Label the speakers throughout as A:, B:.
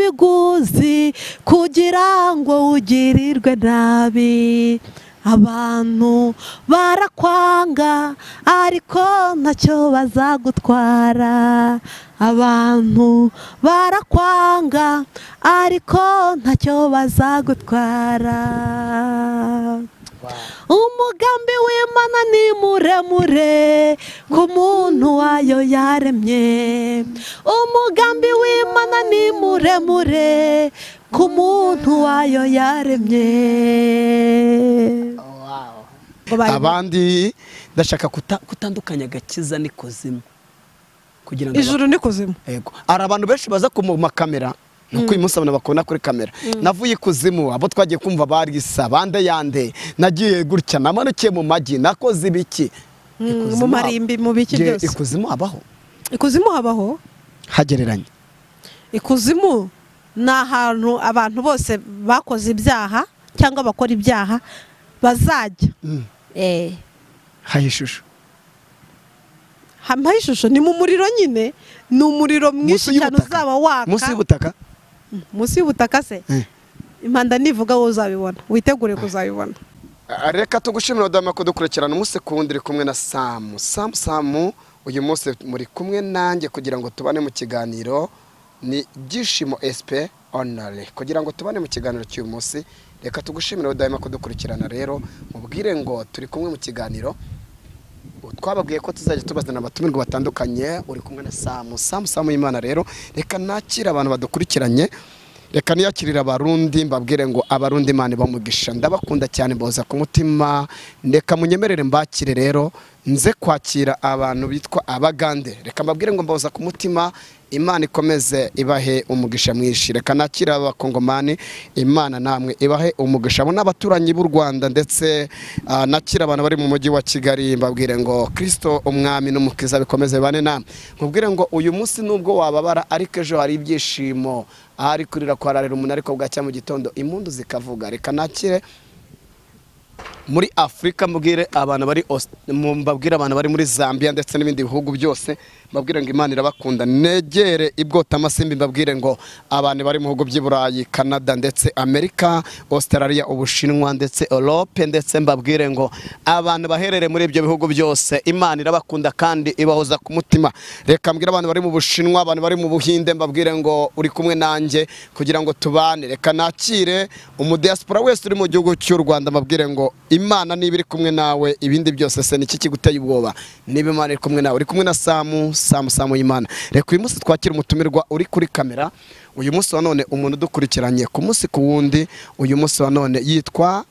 A: ibiguzi kugira ngo ugirirwe nabi. Abantu barakwanga ariko ntacyo bazagutwara. Abantu barakwanga ariko ntacyo bazagutwara. Umugambi w'Imana ni muremure ku muntu wayo yaremye. Umugambi w'Imana ni muremure ku muntu wayo yaremye.
B: Abandi ndashaka kutandukanya agakiza n'ikuzimu kugira ngo
A: ijuru n'ikuzimu.
B: Yego, ari abantu benshi baza ku makamera nuko uyu munsi abantu bakunda kuri kamera. Navuye ikuzimu, abo twagiye kumva barisa bande yande, nagiye gutya namanukiye mu magi, nakoze ibiki
A: mu marimbi mu biki byose.
B: Ikuzimu habaho?
A: Ikuzimu habaho
B: Hagereranye.
A: Ikuzimu ni ahantu abantu bose bakoze ibyaha cyangwa bakora ibyaha bazajya.
B: Hayishusho.
A: Hamaye ishusho ni mu muriro nyine, ni umuriro mwinshi cyane uzaba waka.
B: Munsi y'ubutaka?
A: Munsi y'ubutaka se? Impanda nivuga wowe uzabibona, witegure kuzabibona.
B: Reka tugushimira dama ko dukurikirana umunsi kuwundi kumwe na Samu. Uyu munsi muri kumwe nanjye kugira ngo tubane mu kiganiro ni Byishimo SP Honore. Kugira ngo tubane mu kiganiro cy'uyu munsi, reka tugushimira dama ko dukurikirana rero mubwire ngo turi kumwe mu kiganiro. Twababwiye ko tuzajya tubazana abatumirwa batandukanye. Uri kumwe na Samu y'Imana rero. Reka nakira abantu badukurikiranye. Reka niyakirira abarundi mbabwire ngo abarundi Imana bamugisha. Ndabakunda cyane boza ku mutima. Reka munyemerere mbakire rero nze kwakira abantu bitwa abagande. Reka mbabwire ngo mboza ku mutima. Imana ikomeze ibahe umugisha mwishi. Reka nakira abakongomani. Imana namwe ibahe umugisha. Abo n'abaturanyi b'u Rwanda ndetse nakira abantu bari mu mujyi wa Kigali mbabwire ngo Kristo umwami n'umukiza bikomeze bane namwe. Mubwire ngo uyu munsi nubwo wababara ariko ejo hari ibyishimo. Ahari kurira kwararira umuntu ariko bwacya mu gitondo impundu zikavuga. Reka nakire muri Afrika mbabwire abantu bari muri Zambia ndetse n'ibindi bihugu byose mbabwire ngo Imana irabakunda. Negere ibwota amasimbi mbabwire ngo abantu bari mu bihugu by'i Burayi, Canada ndetse Amerika, Australia, Ubushinwa ndetse Europe ndetse mbabwire ngo abantu baherere muri ibyo bihugu byose Imana irabakunda kandi ibahoza ku mutima. Reka mbwire abantu bari mu Bushinwa, abantu bari mu Buhinde mbabwire ngo uri kumwe nanjye kugira ngo tubane. Reka nakire umudiaspora wese uri mu gihugu cy'u Rwanda mbabwire ngo Imana niba iri kumwe nawe ibindi byose se niki kiguteye ubwoba? Niba Imana iri kumwe nawe, uri kumwe na Samu y'Imana. Reka uyu munsi twakira umutumirwa uri kuri kamera. Uyu munsi wa none umuntu dukurikiranye ku munsi ku wundi. Uyu munsi wa none yitwa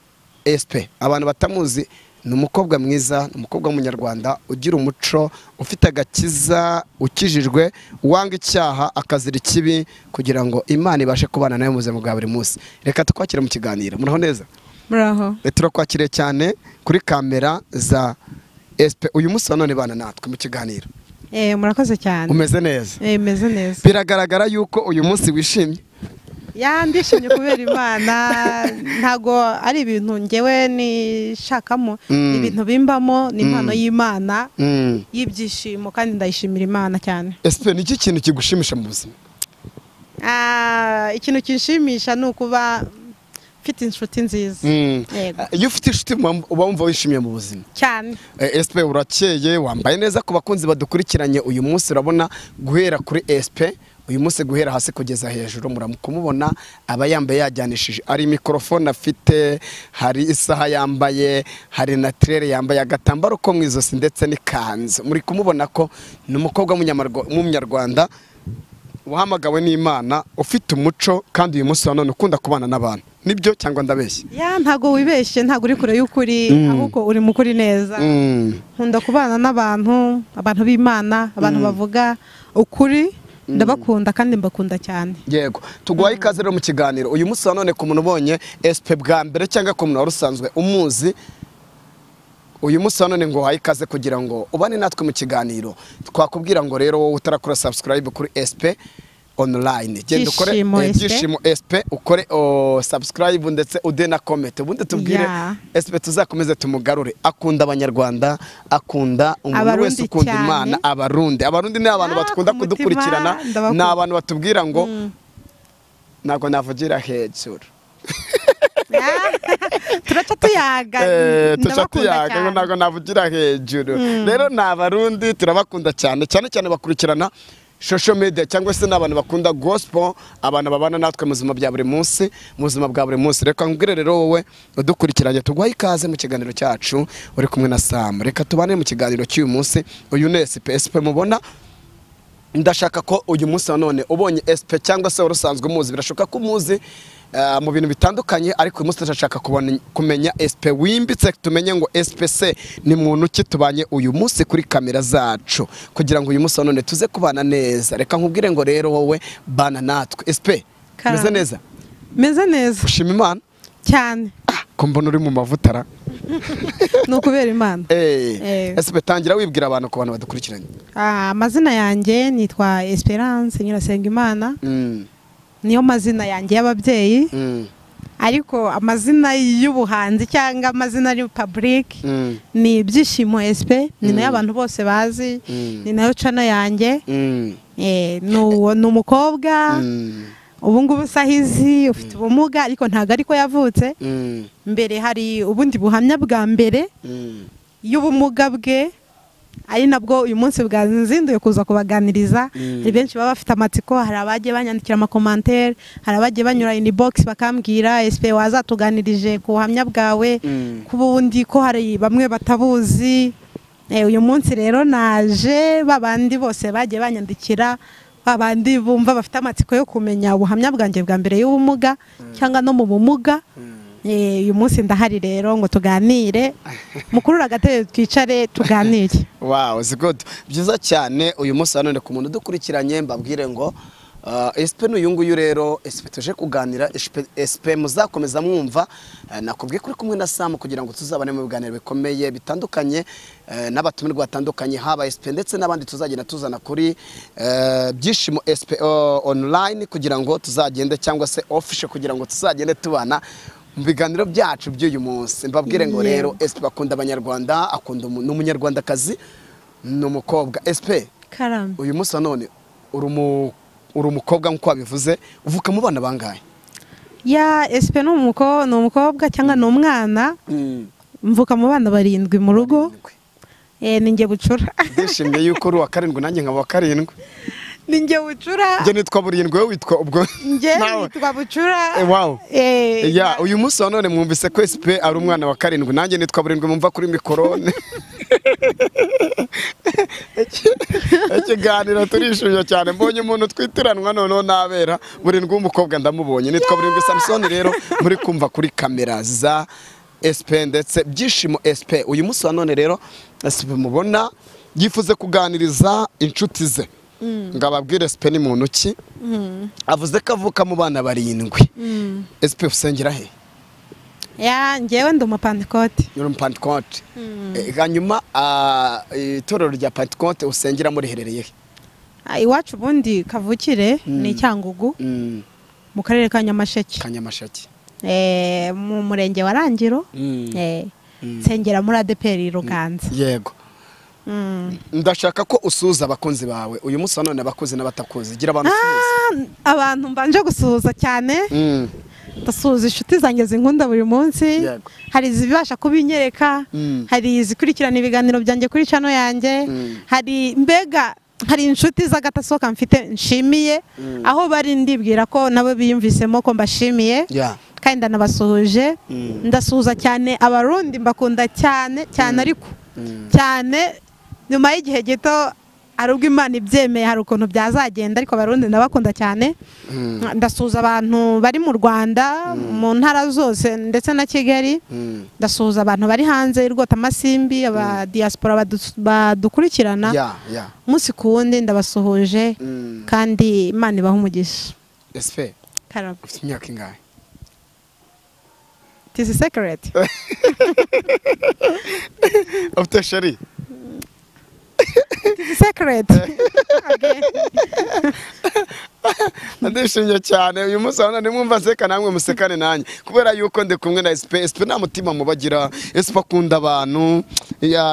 B: SP. Abantu batamuzi ni umukobwa mwiza, ni umukobwa w'umunyarwanda ugira umuco, ufite agakiza, ukijijwe, wanga icyaha akazira ikibi kugira ngo Imana ibashe kubana nawe mu buzima bwa buri munsi. Reka tukwakire mu kiganiro. Muraho neza?
A: Muraho.
B: Turakwakiriye cyane kuri kamera za SP. Uyu munsi wa none bana natwe mu kiganiro.
A: Murakoze cyane.
B: Umeze neza?
A: Meze neza.
B: Biragaragara yuko uyu munsi wishimye.
A: Ndishimye kubera Imana. Ntago ari ibintu ngewe nishakamo, ibintu bimbamo ni impano y'Imana y'ibyishimo kandi ndayishimira Imana cyane.
B: SP ni iki kintu kigushimisha mu buzima?
A: Ikintu kishimisha ni ukuba mfite inshuti nziza.
B: Iyo ufite inshuti uba wumva wishimiye mu buzima
A: cyane.
B: SP urakeye, wambaye neza. Ku bakunzi badukurikiranye uyu munsi urabona guhera kuri SP uyu munsi guhera hasi kugeza hejuru muramukumubona aba yambaye yajyanishije. Ari mikrofone afite, hari isaha yambaye, hari na trere yambaye, agatambaro ko mu izosi ndetse n'ikanzu. Muri kumubona ko ni umukobwa w'umunyarwanda wahamagawe n'Imana, ufite umuco kandi uyu munsi wa none ukunda kubana n'abantu. Nibyo cyangwa ndabeshye? Ntago
A: wibeshye, ntago uri kure y'ukuri, ahubwo uri mukuri neza. Nkunda kubana n'abantu, abantu b'Imana, abantu bavuga ukuri. Ndabakunda kandi mbakunda cyane.
B: Yego, tuguhaye ikaze rero mu kiganiro. Uyu munsi wa none ku muntu ubonye SP bwa mbere cyangwa ku muntu warusanzwe umuzi, uyu munsi wa none ngo uhaye ikaze kugira ngo ubane natwe mu kiganiro. Twakubwira ngo rero wowe utarakora subscribe kuri SP Online, genda ukore Byishimo SP, ukore subscribe ndetse ude na comment. Ubundi tubwire SP tuzakomeze tumugarure. Akunda abanyarwanda, akunda umuntu wese ukunda Imana. Abarundi ni abantu batukunda kudukurikirana, ni abantu batubwira ngo ntabwo navugira hejuru
A: turaca tuyaga
B: tuca tuyaga ntabwo navugira hejuru rero ni abarundi turabakunda cyane cyane cyane bakurikirana social media cyangwa se n'abantu bakunda gospel abantu babana natwe mu buzima bwa buri munsi mu buzima bwa buri munsi reka nkubwire rero wowe udukurikiranye tugwaye ikaze mu kiganiro cyacu uri kumwe na Sam reka tubane mu kiganiro cy'uyu munsi uyu ni SP mubona ndashaka ko uyu munsi none ubonye SP cyangwa se urusanzwe muzi birashoka ko muzi mu bintu bitandukanye ariko uyu munsi ndashaka kumenya SP wimbitse tumenye ngo SPC ni muntu ki tubanye uyu munsi kuri kamera zacu kugira ngo uyu munsi none tuze kubana neza reka nkubwire ngo rero wowe bana natwe SP meze neza ushima Imana
A: cyane
B: ko mbona uri mu mavutara
A: no kubera Imana
B: SP tangira wibwira abantu ku bantu badukurikiranye
A: amazina yanjye nitwa Esperance Nyirasenga Imana niyo mazina yanjye y'ababyeyi ariko amazina y'ubuhanzi cyangwa amazina ari public ni Ibyishimo SP ni nayo abantu bose bazi ni nayo channel yanjye ni umukobwa ubu ngubu sahizi ufite ubumuga ariko ntago ariko yavutse mbere hari ubundi buhamya bwa mbere y'ubumuga bwe ari nabwo uyu munsi bwazinduye kuza kubaganiriza ari benshi baba bafite amatsiko hari abagiye banyandikira amakomantere hari abagiye banyura inbox bakambwira SP wazatuganirije ku buhamya bwawe kubundi ko hari bamwe batabuzi uyu munsi rero naje babandi bose bagiye banyandikira babandi bumva bafite amatsiko yo kumenya ubuhamya bwanjye bwa mbere y'ubumuga cyangwa no mu bumuga uyu munsi ndahari rero ngo tuganire mukurura agatebe twicare tuganire
B: wow is good byiza cyane uyu munsi none ku muntu dukurikiranye mbabwire ngo SP n'uyu nguyu rero SP tuje kuganira SP muzakomeza mwumva nakubwiye kuri kumwe na Sam kugira ngo tuzabane mu biganiro bikomeye bitandukanye n'abatumirwa batandukanye haba SP ndetse n'abandi tuzagenda tuzana kuri Byishimo SP online kugira ngo tuzagende cyangwa se official kugira ngo tuzagende tubana mu biganiro byacu by'uyu munsi mbabwire ngo rero SP bakunda abanyarwanda akunda n'umunyarwandakazi n'umukobwa SP
A: Karame
B: uyu munsi none uri umukobwa nkuko wabivuze uvuka mu bana bangahe
A: ya SP ni umukobwa cyangwa ni umwana mvuka mu bana 7 mu rugo ni nge bucura
B: ndishimye yuko uri wa 7 nanjye nkaba wa 7
A: ninjye bucura
B: nge nitwa burindwi we witwa ubwo
A: nge nitwa bucura
B: wow uyu munsi none mwumvise ko SP ari umwana wa 7 nanjye nitwa burindwi mumva kuri mikorone ikiganiro turishimye cyane mbonye umuntu twitiranwa none nabera burindwi w'umukobwa ndamubonye nitwa burindwi Samson rero muri kumva kuri kamera za SP ndetse Byishimo SP uyu munsi none rero SP mubona yifuze kuganiriza inshuti ze ngababwire SP ni muntu ki avuze ko avuka mu bana 7 SP usengera he
A: ya ngewe ndi umupantekote
B: uri umupantekote hanyuma itorero rya Pantekote usengera muri herereye
A: iwacu ubundi kavukire ni Cyangugu mu karere ka Nyamasheke mu murenge wa Rangiro nsengera muri ADPR Ruganza
B: yego ndashaka ko usuza abakunzi bawe uyu munsi none abakozi n'abatakozi gira abantu
A: abantu mbanje gusuhuza cyane ndasuhuza inshuti zanjye zinkunda buri munsi hari izibasha kubinyereka hari izikurikirana ibiganiro byanjye kuri channel yanjye hari mbega hari inshuti z'agatasoka mfite nshimiye aho bari ndibwira ko nabo biyumvisemo ko mbashimiye kandi ndanabasuhuje ndasuhuza cyane abarundi mbakunda cyane ariko cyane nyuma y'igihe gito arubwo Imana ibyemeye hari ukuntu byazagenda ariko abarundi ndabakunda cyane ndasuhuza abantu bari mu Rwanda mu ntara zose ndetse na Kigali ndasuhuza abantu bari hanze y'Rwota Masimbi aba diaspora badukurikirana umunsi ku wundi ndabasuhuje kandi Imana ibaha umugisha
B: SP
A: Karame
B: ufite imyaka ingahe
A: It is a secret
B: ufite sheri
A: It is a secret
B: ndishimye cyane uyu munsi none mwumva seka namwe musekane nanjye kubera yuko ndi kumwe na SP nta mutima mubagira SP akunda abantu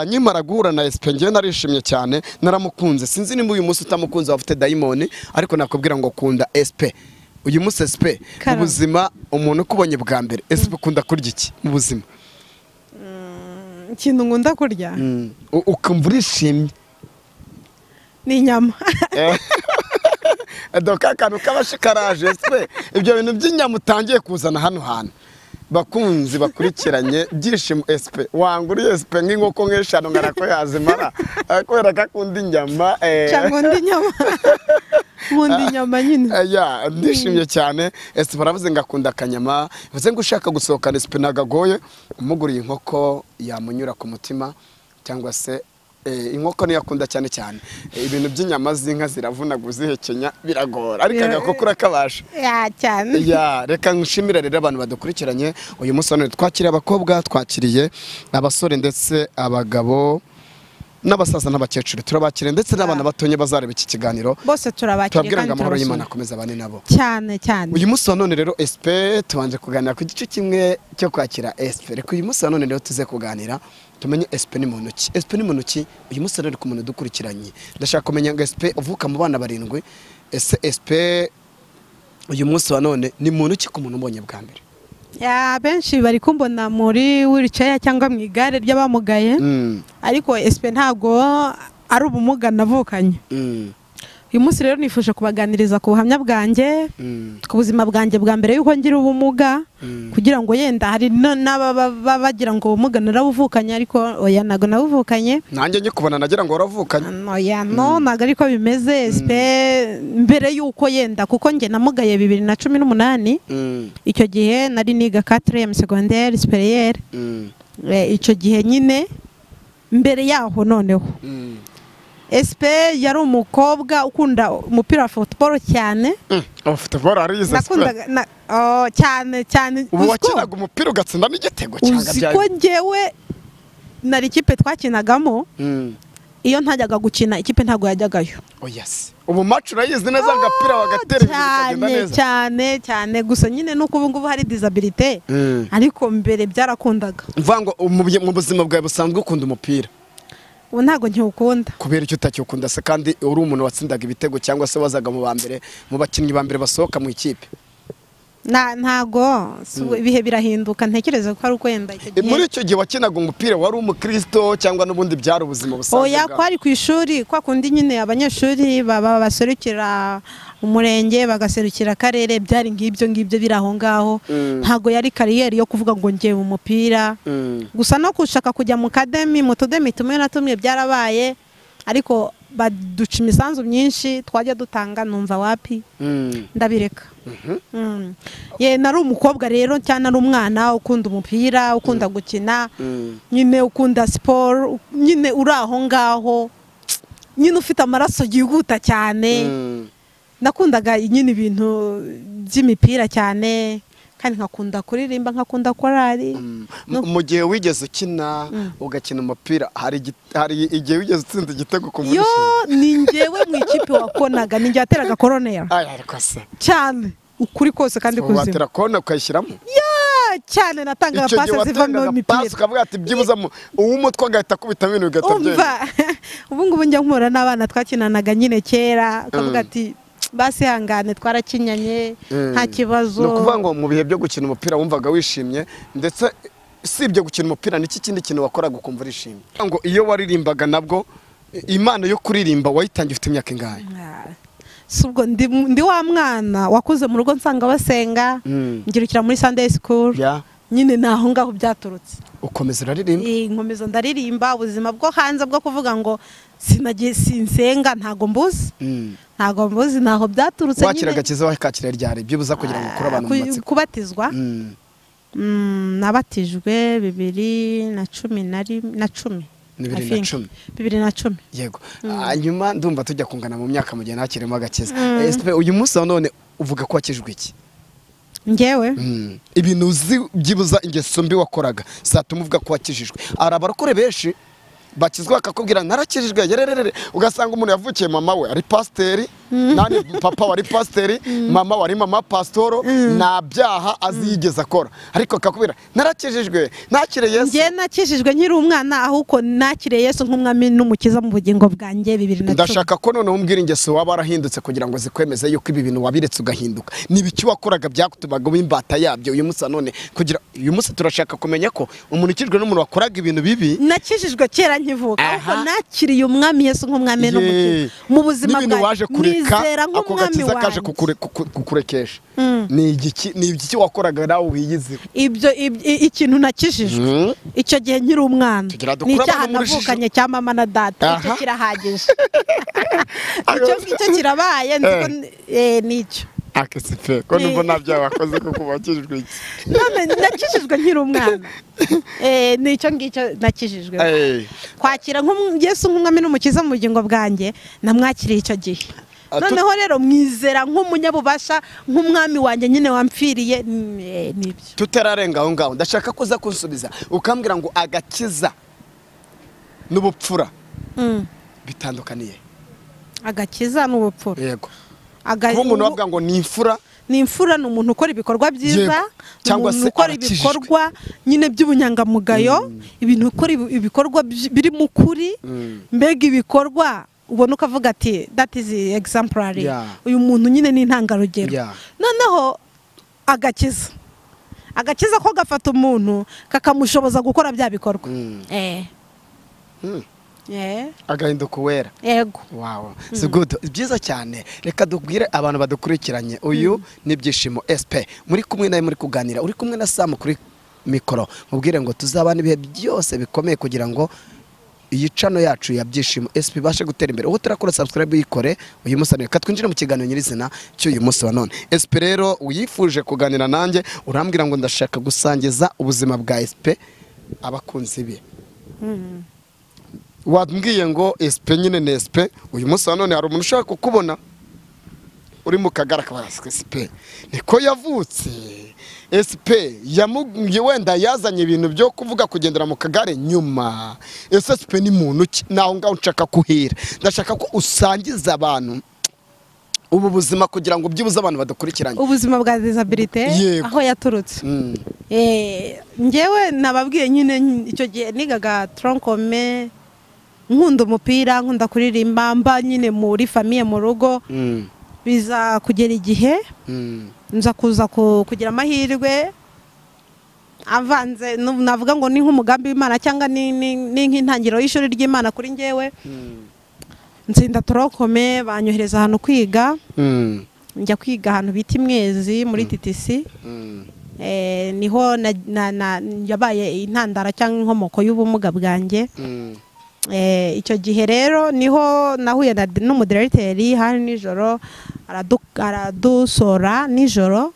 B: nyimara guhura na SP ngiye narishimye cyane naramukunze sinzi nimba uyu munsi utamukunze wafite diamond ariko nakubwira ngo kunda SP uyu munsi SP mu buzima umuntu ukubonye bwa mbere SP ukunda kurya iki mu buzima?
A: Ikintu ngunda kurya
B: ukumva urishimye
A: ni inyama.
B: doka kantu kabashikaraje SP ibyo bintu by'inyama utangiye kuzana hano hantu bakunzi bakurikiranye byishimo SP wanguriye SP nk'inkoko nk'eshanu ngarako yazimara kubera kakunda inyama
A: cyangwa ndi inyama mundi inyama nyine
B: ya ndishimye cyane SP baravuze ngakunda akanyama bivuze ngo ushaka gusohokana SP nagagoye umuguriye inkoko yamunyura ku mutima cyangwa se inkoko niyo akunda cyane cyane ibintu by'inyama z'inka ziravunaguza ihekenya biragora ariko agakoko urakabasha
A: cyane
B: reka nshimire rero abantu badukurikiranye uyu munsi hano twakiriye abakobwa twakiriye abasore ndetse abagabo n'abasaza n'abakecuru turabakire ndetse n'abana batonye bazareba iki kiganiro
A: bose turabakire
B: kandi amahoro y'Imana akomeza abane nabo
A: cyane cyane.
B: uyu munsi none rero SP tubanje kuganira ku gice kimwe cyo kwakira SP reka uyu munsi none rero tuze kuganira tumenye SP ni muntu ki SP ni muntu ki uyu munsi rero ku muntu dukurikiranye ndashaka kumenya ngo SP uvuka mu bana barindwi ese SP uyu munsi none ni muntu ki ku muntu ubonye bwa mbere?
A: Benshi bari kumbona muri wheelchair cyangwa mu igare ry'abamugaye ariko SP ntago ari ubumuga navukanye. Uyu munsi rero nifuje kubaganiriza ku buhamya bwanjye ku buzima bwanjye bwa mbere yuko ngira ubumuga kugira ngo yenda hari n'ababa bagira ngo ubumuga narabuvukanye ariko oya nago nabuvukanye.
B: Nanjye nyikubona nagira ngo waravukanye.
A: Oya nago ariko bimeze SP mbere yuko yenda kuko nge namugaye 2018 icyo gihe nari niga 4e secondaire supérieure icyo gihe nyine mbere yaho noneho SP yari umukobwa ukunda umupira wa football cyane.
B: Football arize
A: cyane.
B: Ubu wakinaga umupira ugatsinda n'igitego cyangwa
A: byaje. Uziko ngewe nari ikipe twakinagamo iyo ntajyaga gukina ikipe ntago yajyagayo.
B: Yes. Ubu match urayizi neza agapira wagatera bikagenda neza.
A: Cyane gusa nyine nuko ubu ngubu hari disability ariko mbere byarakundaga.
B: Mvuga ngo mu buzima bwawe busanzwe ukunda umupira.
A: Ubu ntago ntiwukunda.
B: Kubera icyo utacyukunda se kandi uri umuntu watsindaga ibitego cyangwa se wazaga mu bambere mu bakinnyi bambere basohoka mu ikipe?
A: Ntago ibihe birahinduka ntekereza ko ari uko yenda icyo gihe.
B: Muri icyo gihe wakinaga umupira wari umukristo cyangwa n'ubundi byari ubuzima busanzwe?
A: Oya kwari ku ishuri kwa kundi nyine abanyeshuri baba baserukira umurenge bagaserukira akarere byari ngibyo biraho ngaho ntago yari kariyeri yo kuvuga ngo ngiye mu mupira gusa no kushaka kujya mu academy mu tudemi tumwe na tumwe byarabaye ariko baduca imisanzu myinshi twajya dutanga numva wapi ndabireka. Nari umukobwa rero cyane ari umwana ukunda umupira ukunda gukina nyine ukunda siporo nyine uri aho ngaho nyine ufite amaraso yihuta cyane. Nakundaga nyine ibintu by'imipira cyane kandi nkakunda kuririmba nkakunda korali.
B: Mu gihe wigeze ukina ugakina umupira hari igihe wigeze utsinda igitego ku muri?
A: Ni njyewe mu ikipe wakonaga ni njye wateraga koronera cyane ukuri kose kandi kuzima.
B: Watera korona ukayishyiramo?
A: Cyane natanga pasa zivamo imipira.
B: Ukavuga ati byibuzamo uw'umutwe agahita akubita ibintu bigatabyenda.
A: Ubu ngubu njya nkura n'abana twakinanaga nyine kera ukavuga ati basi hangane twarakinyanye nta kibazo.
B: No kuvuga ngo mu bihe byo gukina umupira wumvaga wishimye ndetse sibyo gukina umupira n'iki kindi kintu wakoraga ukumva urishimye? Ngo iyo waririmbaga nabwo impano yo kuririmba wayitangiye ufite imyaka ingahe?
A: Subwo ndi wa mwana wakuze mu rugo nsanga basenga ngirukira muri Sunday school nyine naho ngaho byaturutse.
B: Ukomeza uraririmba?
A: Nkomeza ndaririmba ubuzima bwo hanze bwo kuvuga ngo sinagiye sinsenga ntago mbuzi naho byaturutse.
B: Wakira gakiza wakakira ryari byibuza kugira ngo ukura abantu mu matsiko?
A: Kubatizwa nabatijwe 2010 2010.
B: Yego. Hanyuma ndumva tujya kungana mu myaka mu gihe nakiremo agakiza. Uyu munsi none uvuga ko wakijwe iki?
A: Ngewe
B: ibintu uzi byibuza ingeso mbi wakoraga satuma uvuga ko wakijijwe. Arabarakore benshi bakizwa akakubwira narakijijwe yererere ugasanga umuntu yavukiye mama we ari pasiteri nani papa wari pasiteri mama wari mama pasitoro nta byaha azigeze akora ariko akakubwira narakijijwe nakire Yesu
A: njye nakijijwe nkiri umwana ahubwo nakire Yesu nk'umwami n'umukiza mu bugingo bwanjye 2010
B: ndashaka ko none umbwira ingeso waba warahindutse kugira ngo zikwemeze yuko ibi bintu wabiretse ugahinduka nibiki wakoraga byakutumaga imbata yabyo uyu munsi none kugira uyu munsi turashaka kumenya ko umuntu ukijwe n'umuntu wakoraga ibintu bibi
A: nakijijwe kera nkivuka ahubwo nakiriye umwami Yesu nk'umwami n'umukiza mu buzima bwanjye
B: ako gakiza kaje kukurekesha ni igiki wakoraga nawe ubiyizi
A: ibyo ikintu nakijijwe icyo gihe nkiri umwana ni icyaha navukanye cya mama na data icyo kirahagije icyo kirabaye nicyo
B: akesipe ko numva nabyo wakoze kuko wakijijwe iki
A: none nakijijwe nkiri umwana nicyo ngicyo nakijijwe kwakira Yesu nk'umwami n'umukiza mu bugingo bwanjye namwakiriye icyo gihe noneho rero mwizera nk'umunyabubasha nk'umwami wanjye nyine wampfiriye nibyo
B: tutararenga aho ngaho ndashaka kuza kunsubiza ukambwira ngo agakiza n'ubupfura bitandukaniye
A: agakiza n'ubupfura
B: yego kuba umuntu bavuga ngo ni imfura
A: ni umuntu ukora ibikorwa byiza cyangwa se ukora ibikorwa nyine by'ubunyangamugayo ibintu ukora ibikorwa biri mu kuri mbega ibikorwa ubona ukavuga ati that is exemplary uyu muntu nyine ni intangarugero noneho agakiza ko gafata umuntu kakamushoboza gukora bya bikorwa
B: agahinduka uwera
A: yego
B: wow so good byiza cyane reka dubwire abantu badukurikiranye uyu ni Byishimo SP muri kumwe nawe muri kuganira uri kumwe na Sam kuri mikoro mubwire ngo tuzabana ibihe byose bikomeye kugira ngo iyi channel yacu ya Byishimo SP bashe gutera imbere uwo turakora subscribe yikore uyu musane katwinjira mu kiganiro nyirizina cy'uyu munsi wa none SP rero uyifuje kuganira nanjye urambwira ngo ndashaka gusangiza ubuzima bwa SP abakunzi be wambwiye ngo SP nyine ni SP uyu munsi wa none hari umuntu ushaka kukubona uri mu kagara kabaraswe SP niko yavutse SP yamugiye wenda yazanye ibintu byo kuvuga kugendera mu kagare nyuma SP ni muntu naho ngaho nshaka kuhira ndashaka ko usangiza abantu ubu buzima kugira ngo byibuze abantu badukurikiranye
A: ubuzima bwa disability aho yaturutse njyewe nababwiye nyine icyo gihe nigaga troncome nkunda umupira nkunda kuririmba mba nyine muri famille mu rugo biza kugera igihe nza kuza kugira amahirwe avanze navuga ngo ni nk'umugambi w'Imana cyangwa ni nk'intangiriro y'ishuri ry'Imana kuri njyewe nzinda troncome banyohereza ahantu kwiga njya kwiga ahantu bita Imwezi muri TTC niho yabaye intandara cyangwa inkomoko y'ubumuga bwanjye icyo gihe rero niho nahuye n'umudirecteri hari nijoro aradusora nijoro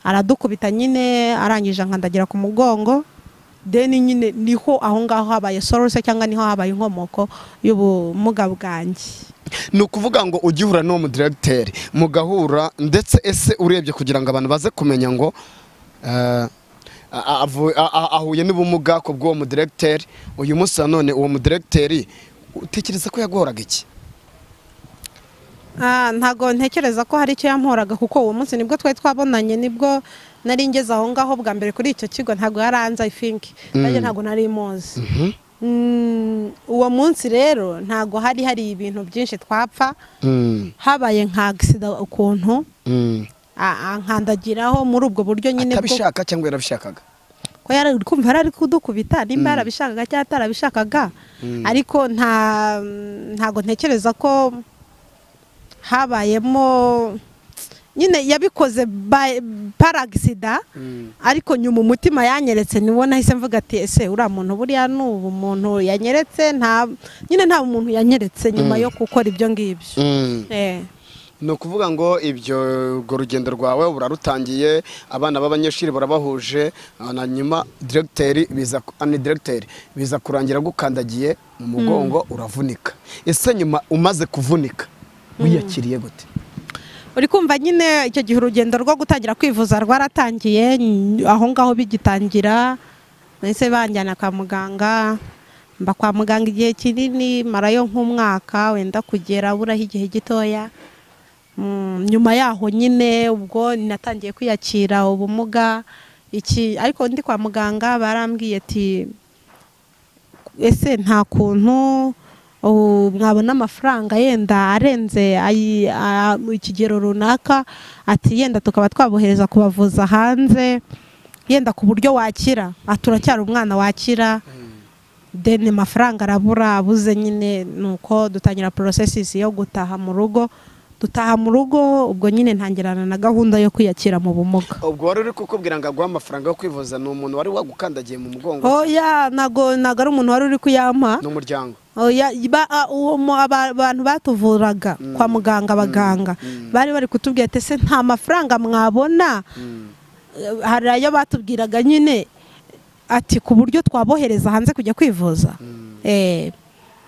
A: aradukubita nyine arangije nkandagira ku mugongo deni nyine niho aho ngaho habaye source cyangwa niho habaye inkomoko y'ubumuga bwanjye
B: ni ukuvuga ngo ugihura n'uwo mudirecteri mugahura ndetse ese urebye kugira ngo abantu baze kumenya ngo ahuye n'ubumuga ko bw'uwo mudirecteri uyu munsi none uwo mudirecteri utekereza ko yagoraga iki
A: ntago ntekereza ko hari icyo yamporaga kuko uwo munsi nibwo twari twabonanye nibwo nari ngeze aho ngaho bwa mbere kuri icyo kigo ntago yaranze I think nanjye ntago nari muzi uwo munsi rero ntago hari ibintu byinshi twapfa habaye nka accident ukuntu nkandagiraho muri ubwo buryo nyine
B: bwo atabishaka cyangwa yarabishakaga
A: ko yari kumva ari kudukubita nimba yarabishakaga cyangwa atarabishakaga ariko ntago ntekereza ko habayemo nyine yabikoze par accident ariko nyuma umutima yanyeretse niwo nahise mvuga ati ese uriya muntu buriya n'ubu muntu yanyeretse nyine nta muntu yanyeretse nyuma yo gukora ibyo ngibyo
B: ni ukuvuga ngo urwo rugendo rwawe urarutangiye abana b'abanyeshuri barabahuje na nyuma diregiteri biza kurangira gukandagiye mu mugongo uravunika ese nyuma umaze kuvunika wiyakiriye gute
A: uri kumva nyine icyo gihe urugendo rwo gutangira kwivuza rwaratangiye aho ngaho bigitangira nahise banjyana kwa muganga mba kwa muganga igihe kinini marayo nk'umwaka wenda kugera buraho igihe gitoya nyuma yaho nyine ubwo natangiye kwiyakira ubumuga ariko ndi kwa muganga barambwiye ati ese nta kuntu mwabona amafaranga yenda arenze ikigero runaka, ati yenda tukaba twabohereza kubavuza hanze yenda ku buryo wakira, turacyari umwana wakira. Then amafaranga arabura, abuze nyine nuko dutangira processes yo gutaha mu rugo. Dutaha mu rugo ubwo nyine ntangirana na gahunda yo kwiyakira mu bumuga.
B: Ubwo wari uri kukubwira ngo aguha amafaranga yo kwivuza, ni umuntu wari wagukandagiye mu mugongo?
A: Oya, nago ari umuntu wari uri kuyampa.
B: N'umuryango?
A: Oya, abantu batuvuraga kwa muganga, abaganga bari bari kutubwira ati se nta mafaranga mwabona. Hari ayo batubwiraga nyine ati ku buryo twabohereza hanze kujya kwivuza.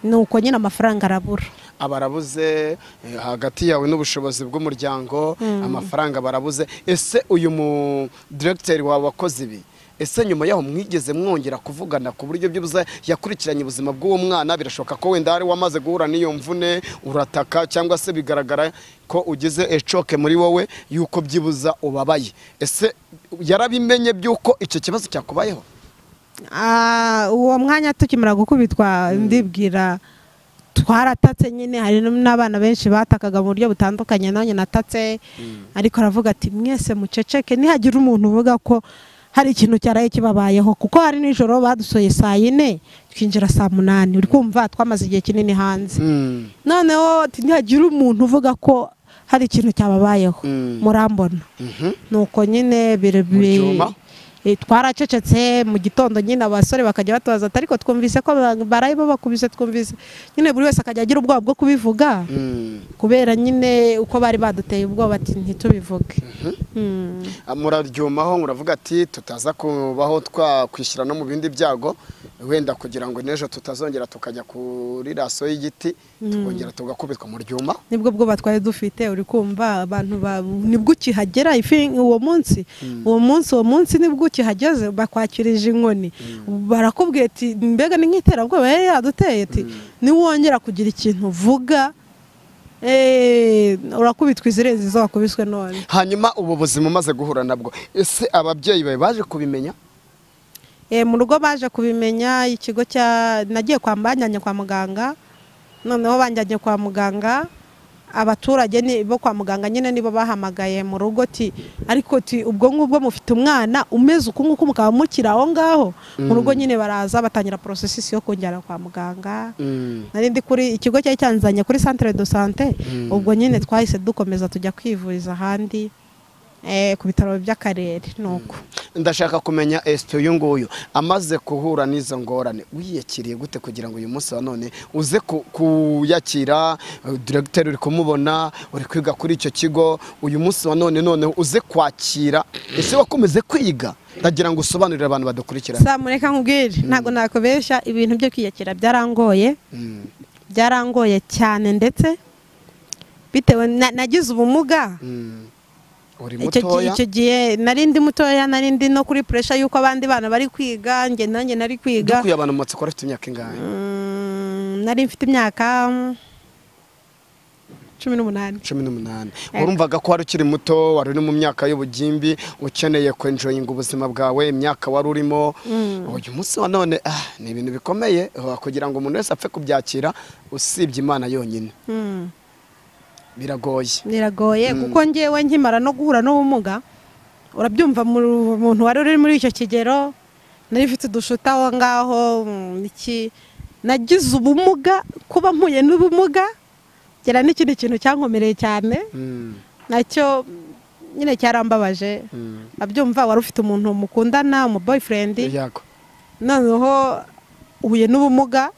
A: Nuko nyine amafaranga arabura.
B: Abarabuze hagati yawe n'ubushobozi bw'umuryango, amafaranga barabuze. Ese uyu mu directeur wawe wakoze ibi, ese nyuma yaho mwigeze mwongera kuvugana ku buryo by'ubuza yakurikiranye ubuzima bw'uwo mwana? Birashoboka ko wenda ari wamaze guhura n'iyo mvune urataka, cyangwa se bigaragara ko ugize ecoke muri wowe yuko byibuza ubabaye. Ese yarabimenye byuko icyo kibazo cyakubayeho?
A: Uwo mwanya tukimara gukubitwa ndibwira twaratatse nyine, hari n'abana benshi batakaga mu buryo butandukanye, nanjye natatse. Ariko aravuga ati mwese muceceke, nihagira umuntu uvuga ko hari ikintu cyaraye kibabayeho, kuko hari nijoro badusoye saa 4 twinjira saa 8. uri kumva twamaze igihe kinini hanze. Noneho ati nihagira umuntu uvuga ko hari ikintu cyababayeho murambona. Nuko nyine twaracecetse. Mu gitondo nyine abasore bakajya batubaza ariko twumvise ko baraye bakubise, twumvise nyine buri wese akajya agira ubwoba bwo kubivuga, kubera nyine uko bari baduteye ubwoba ati ntitubivuge.
B: Muraryumaho muravuga ati tutaza kubaho twakwishyira no mu bindi byago, wenda kugira ngo n'ejo tutazongera tukajya kuri raso y'igiti tukongera tugakubitwa. Muryuma
A: nibwo bwoba twari dufite. uri kumva abantu nibwo ukihagera uwo munsi nibwo ukihageze bakwakirije inkoni, barakubwiye ati mbega ni nk'iterabwoba yari yaduteye, ati niwongera kugira ikintu uvuga urakubitwa izirenze izo wakubiswe none.
B: Hanyuma ubu buzima umaze guhura nabwo, ese ababyeyi bawe baje kubimenya?
A: Mu rugo baje kubimenya. Ikigo nagiye banjyanye kwa muganga, noneho banjyanye kwa muganga. Abaturage bo kwa muganga nyine nibo bahamagaye mu rugo ati ariko ubwo ngubwo mufite umwana umeze uku nguku mukaba mukira aho ngaho. Mu rugo nyine baraza batangira processes yo kongera kwa muganga. Nari ndi kuri ikigo cyari cyanzanye kuri centre de santé. Ubwo nyine twahise dukomeza tujya kwivuriza ahandi ku bitaro by'akarere. Nuko
B: ndashaka kumenya SP uyu nguyu amaze kuhura n'izo ngorane wiyakiriye gute kugira ngo uyu munsi wa none uze kuyakira? Directeur uri kumubona, uri kwiga kuri icyo kigo, uyu munsi wa none uze kwakira. Ese wakomeze kwiga? Ndagira ngo usobanurire abantu badukurikira.
A: Mureka nkubwire, ntago nakubeshya, ibintu byo kwiyakira byarangoye. Byarangoye cyane, ndetse bitewe nagize ubumuga. Icyo gihe nari ndi mutoya, nari ndi no kuri pressure yuko abandi bana bari kwiga, nanjye nari kwiga.
B: Dukuye abantu mutse ko afite imyaka ingahe?
A: Nari mfite imyaka 18.
B: Urumvaga ko wari ukiri muto, wari uri mu myaka y'ubugimbi, ukeneye kwenjoyinga ubuzima bwawe, imyaka wari urimo. Uyu munsi wa none ni ibintu bikomeye kugira ngo umuntu wese apfe kubyakira, usibye Imana yonyine. Biragoye
A: kuko ngewe nkimara no guhura n'ubumuga, urabyumva umuntu wari uri muri icyo kigero, nari mfite udushuta aho ngaho. Nagize ubumuga, kuba mpuye n'ubumuga gera n'ikindi kintu cyankomereye cyane, nacyo nyine cyarambabaje. Abyumva wari ufite umuntu mukundana, umu boyfriend, noneho uhuye n'ubumuga,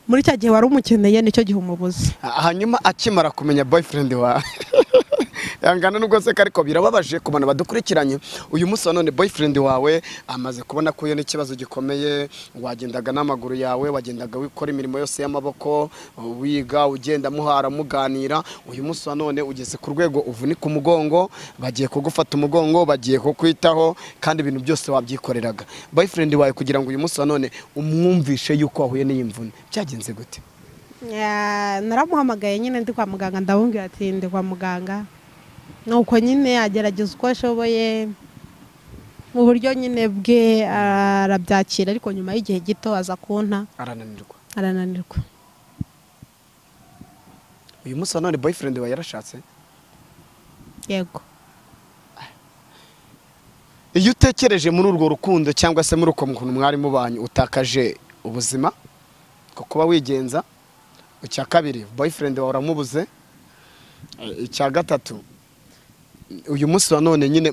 A: muri cya gihe wari umukeneye nicyo gihe umubuze.
B: Hanyuma akimara kumenya boyfriend wawe yangana nubwo se ariko birababaje ku bantu badukurikiranye. Uyu munsi wa none boyfriend wawe amaze kubona ko iyo n'ikibazo gikomeye, wagendaga n'amaguru yawe, wagendaga wikora imirimo yose y'amaboko, wiga ugenda muhara muganira. Uyu munsi wa none ugeze ku rwego uvunika umugongo, bagiye kugufata umugongo, bagiye kukwitaho, kandi ibintu byose wabyikoreraga. Boyfriend wawe kugira ngo uyu munsi wa none umwumvishe yuko wahuye n'iyimvune, byagenze gute?
A: naramuhamagaye nyine ndi kwa muganga, ndamubwira ati ndi kwa muganga, nuko nyine agerageza uko ashoboye mu buryo nyine bwe, arabyakira, ariko nyuma y'igihe gito aza kunta, arananirwa.
B: uyu munsi none boyfriend wawe yarashatse?
A: Yego.
B: iyo utekereje muri urwo rukundo cyangwa se muri uko muntu mwari mubanye utakaje ubuzima ko kuba wigenza, icya kabiri boyfriend wawe uramubuze, icya gatatu uyu munsi none nyine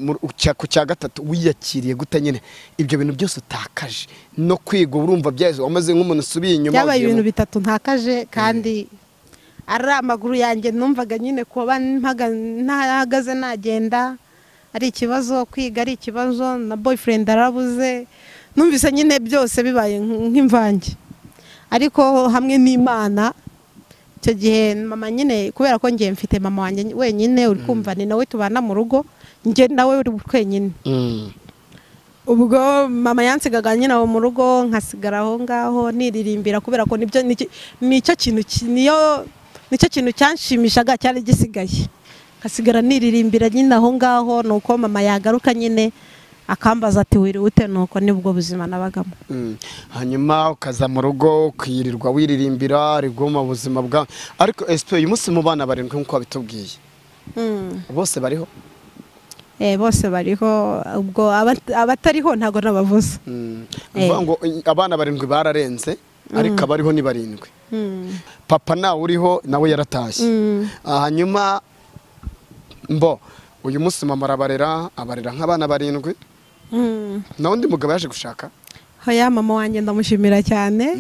B: ku cya gatatu wiyakiriye gute nyine ibyo bintu byose utakaje no kwiga urumva byaje wamaze nk'umuntu usubiye inyuma?
A: Byabaye ibintu bitatu ntakaje, kandi ari amaguru yanjye numvaga nyine kuba ntahagaze nagenda ari ikibazo, kwiga ari ikibazo, na boyfriend arabuze, numvise nyine byose bibaye nk'imvange. Ariko hamwe n'Imana icyo gihe mama nyine, kubera ko ngiye mfite mama wanjye wenyine, uri kumva ni nawe tubana mu rugo, njye nawe uri twenyine. Ubwo mama yansigaga nyine aho mu rugo, nkasigara aho ngaho niririmbira, kubera ko nicyo kintu cyanshimishaga cyari gisigaye, nkasigara niririmbira nyine aho ngaho. Nuko mama yagaruka nyine akambaza ati wiriwe ute, nuko nibwo buzima nabagamo.
B: Hanyuma ukaza mu rugo ukiyirirwa wiririmbira, aribwo mu buzima bwa. Ariko SP uyu munsi mu bana barindwi nk'uko bitubwiye, bose bariho?
A: Bose bariho, ubwo abatariho ntago nabavuze.
B: Uvuga ngo abana barindwi bararenze, ariko abariho ni barindwi. Papa nawe uriho, nawe yaratashye. Hanyuma uyu munsi mama abarera nk'abana barindwi. Na undi mugabo yaje gushaka?
A: Hoya, mama wanjye ndamushimira cyane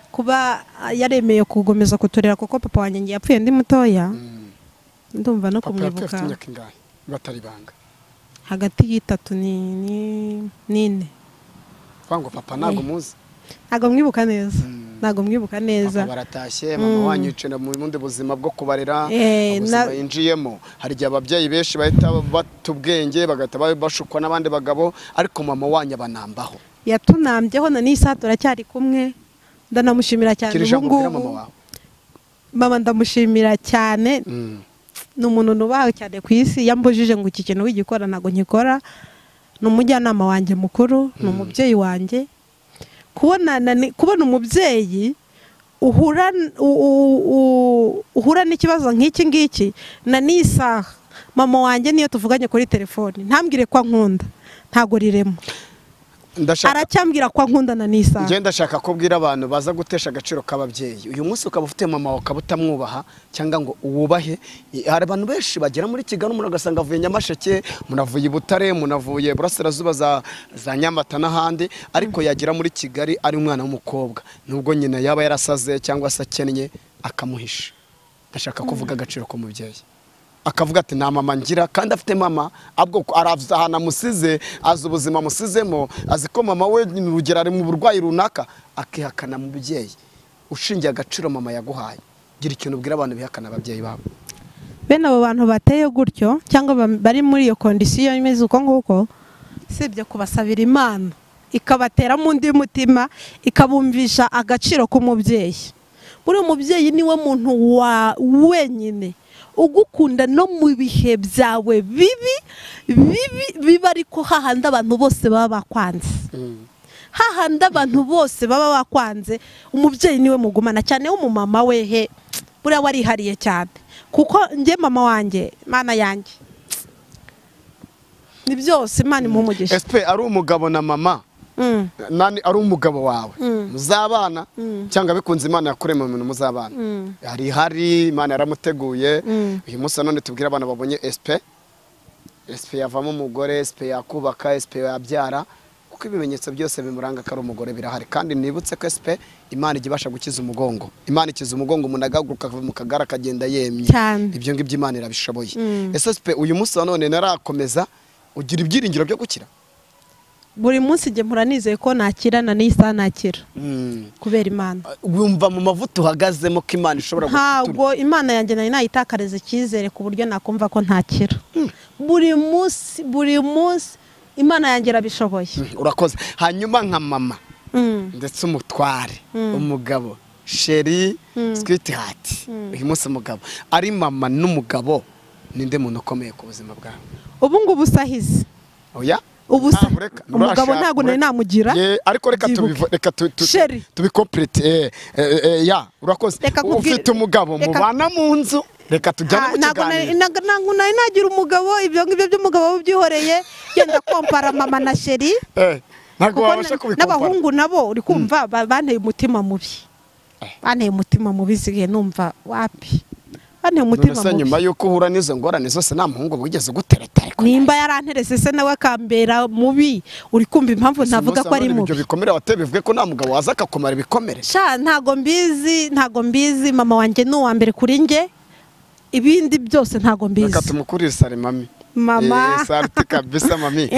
A: kuba yaremeye kugomeza kuturera, kuko papa wanjye yapfuye ndi mutoya. Ndumva no kumwibuka.
B: Papa yapfuye ingahe batari banga?
A: Hagati y'itatu n'ine.
B: Vango papa ntago muzi?
A: Ntago mwibuka neza. Ntago mwibuka neza.
B: Papa baratashye, mama wanyu yicenda mu bundi buzima bwo kubarera, ubuzima yinjiyemo. Hari igihe ababyeyi benshi bahita batubwenge bagata bashukwa n'abandi bagabo, ariko mama wanyu abanambaho.
A: Yatunambyeho na n'isa turacyari kumwe, ndanamushimira cyane. Mama ndamushimira cyane. Ni umuntu nubaho cyane ku isi, yambujije ngo iki kintu wigikora ntago nkikora. Ni umujyanama wanjye mukuru, ni umubyeyi wanjye. Kubona umubyeyi uhura n'ikibazo nk'iki ngiki na n'isaha, mama wanjye niyo tuvuganye kuri telefone ntambwire ko ankunda, ntago riremo. Aracyambwira ko ankunda na n'isaha.
B: Njye ndashaka kubwira abantu baza gutesha agaciro k'ababyeyi. Uyu munsi ukaba ufite mama wawe ukaba utamwubaha cyangwa ngo uwubahe. Hari abantu benshi bagera muri Kigali, umuntu agasanga avuye Nyamasheke, umuntu avuye Butare, umuntu avuye Burasirazuba za Nyamata n'ahandi, ariko yagera muri Kigali ari umwana w'umukobwa, nubwo nyina yaba yarasaze cyangwa se akennye akamuhisha. Ndashaka kuvuga agaciro k'umubyeyi, akavuga ati nta mama ngira, kandi afite mama abwo aravuza ahantu amusize, azi ubuzima amusizemo, azi ko mama we urugero ari mu burwayi runaka, akihakana mu byeyi. Ushingiye agaciro mama yaguhaye, gira ikintu ubwira abantu bihakana ababyeyi babo.
A: Bene abo bantu bateye gutyo cyangwa bari muri iyo kondisiyo imeze uko nguko, sibye kubasabira Imana ikabatera mu ndi mutima, ikabumvisha agaciro k'umubyeyi. Buri umubyeyi niwe muntu wa wenyine ugukunda no mu bihe byawe biba, ariko hahandi abantu bose baba bakwanze. Hahandi abantu bose baba bakwanze, umubyeyi niwe mugumana cyane. Umumama wehe buriya warihariye cyane, kuko njye mama wanjye, Mana yanjye, ni byose Imana imumugisha.
B: SP ari umugabo na mama, nani ari umugabo wawe muzabana cyangwa bikunze Imana yakurema mu bintu muzabana? Hari Imana yaramuteguye. Uyu munsi none tubwira abana babonye SP yavamo umugore, SP yakubaka, SP yabyara, kuko ibimenyetso byose bimuranga ko ari umugore birahari. Kandi nibutse ko SP Imana igibasha gukiza umugongo. Imana ikiza umugongo, umuntu agaguruka mu kagara kagenda yemye. Ibyo ngibyo Imana irabishoboye. SP uyu munsi none narakomeza ugira ibyiringiro byo gukira?
A: Buri munsi njye muranizeye ko nakira na n'isaha nakira, kubera Imana.
B: Wumva mu mavuta uhagazemo ko Imana ishobora gukiza?
A: Ntabwo Imana yanjye nayitakariza icyizere ku buryo nakumva ko ntakira. Buri munsi Imana yanjye irabishoboye.
B: Urakoze. Hanyuma nka mama ndetse umutware, umugabo, sheri sweetheart uyu munsi umugabo ari mama n'umugabo ninde muntu ukomeye ku buzima bwawe
A: ubu ngubu sahize
B: oya
A: ubusa umugabo ntago nari namugira
B: ariko reka tubikomplete ya urakoze ufite umugabo mubana mu nzu reka tujyane mu kiganiro
A: ntago nari nagira umugabo ibyo ngibyo by'umugabo byihoreye genda kompara mama na sheri
B: ntago wabasha kubikompara
A: n'abahungu nabo uri kumva banteye umutima mubi sigiye numva wapi
B: none nyuma yuko uhura n'izo ngorane zose nta muhungu wigeze gutereta
A: nimba yaranterese se nawe akambera mubi uri kumva impamvu ntavuga ko ari mubi
B: ibyo bikomere watebivuge ko nta mugabo waza akakumara ibikomere
A: ntago mbizi mama wanjye ni uwa mbere kuri njye ibindi byose ntago mbizi
B: reka tumukurire sare mama sarti kabisa mami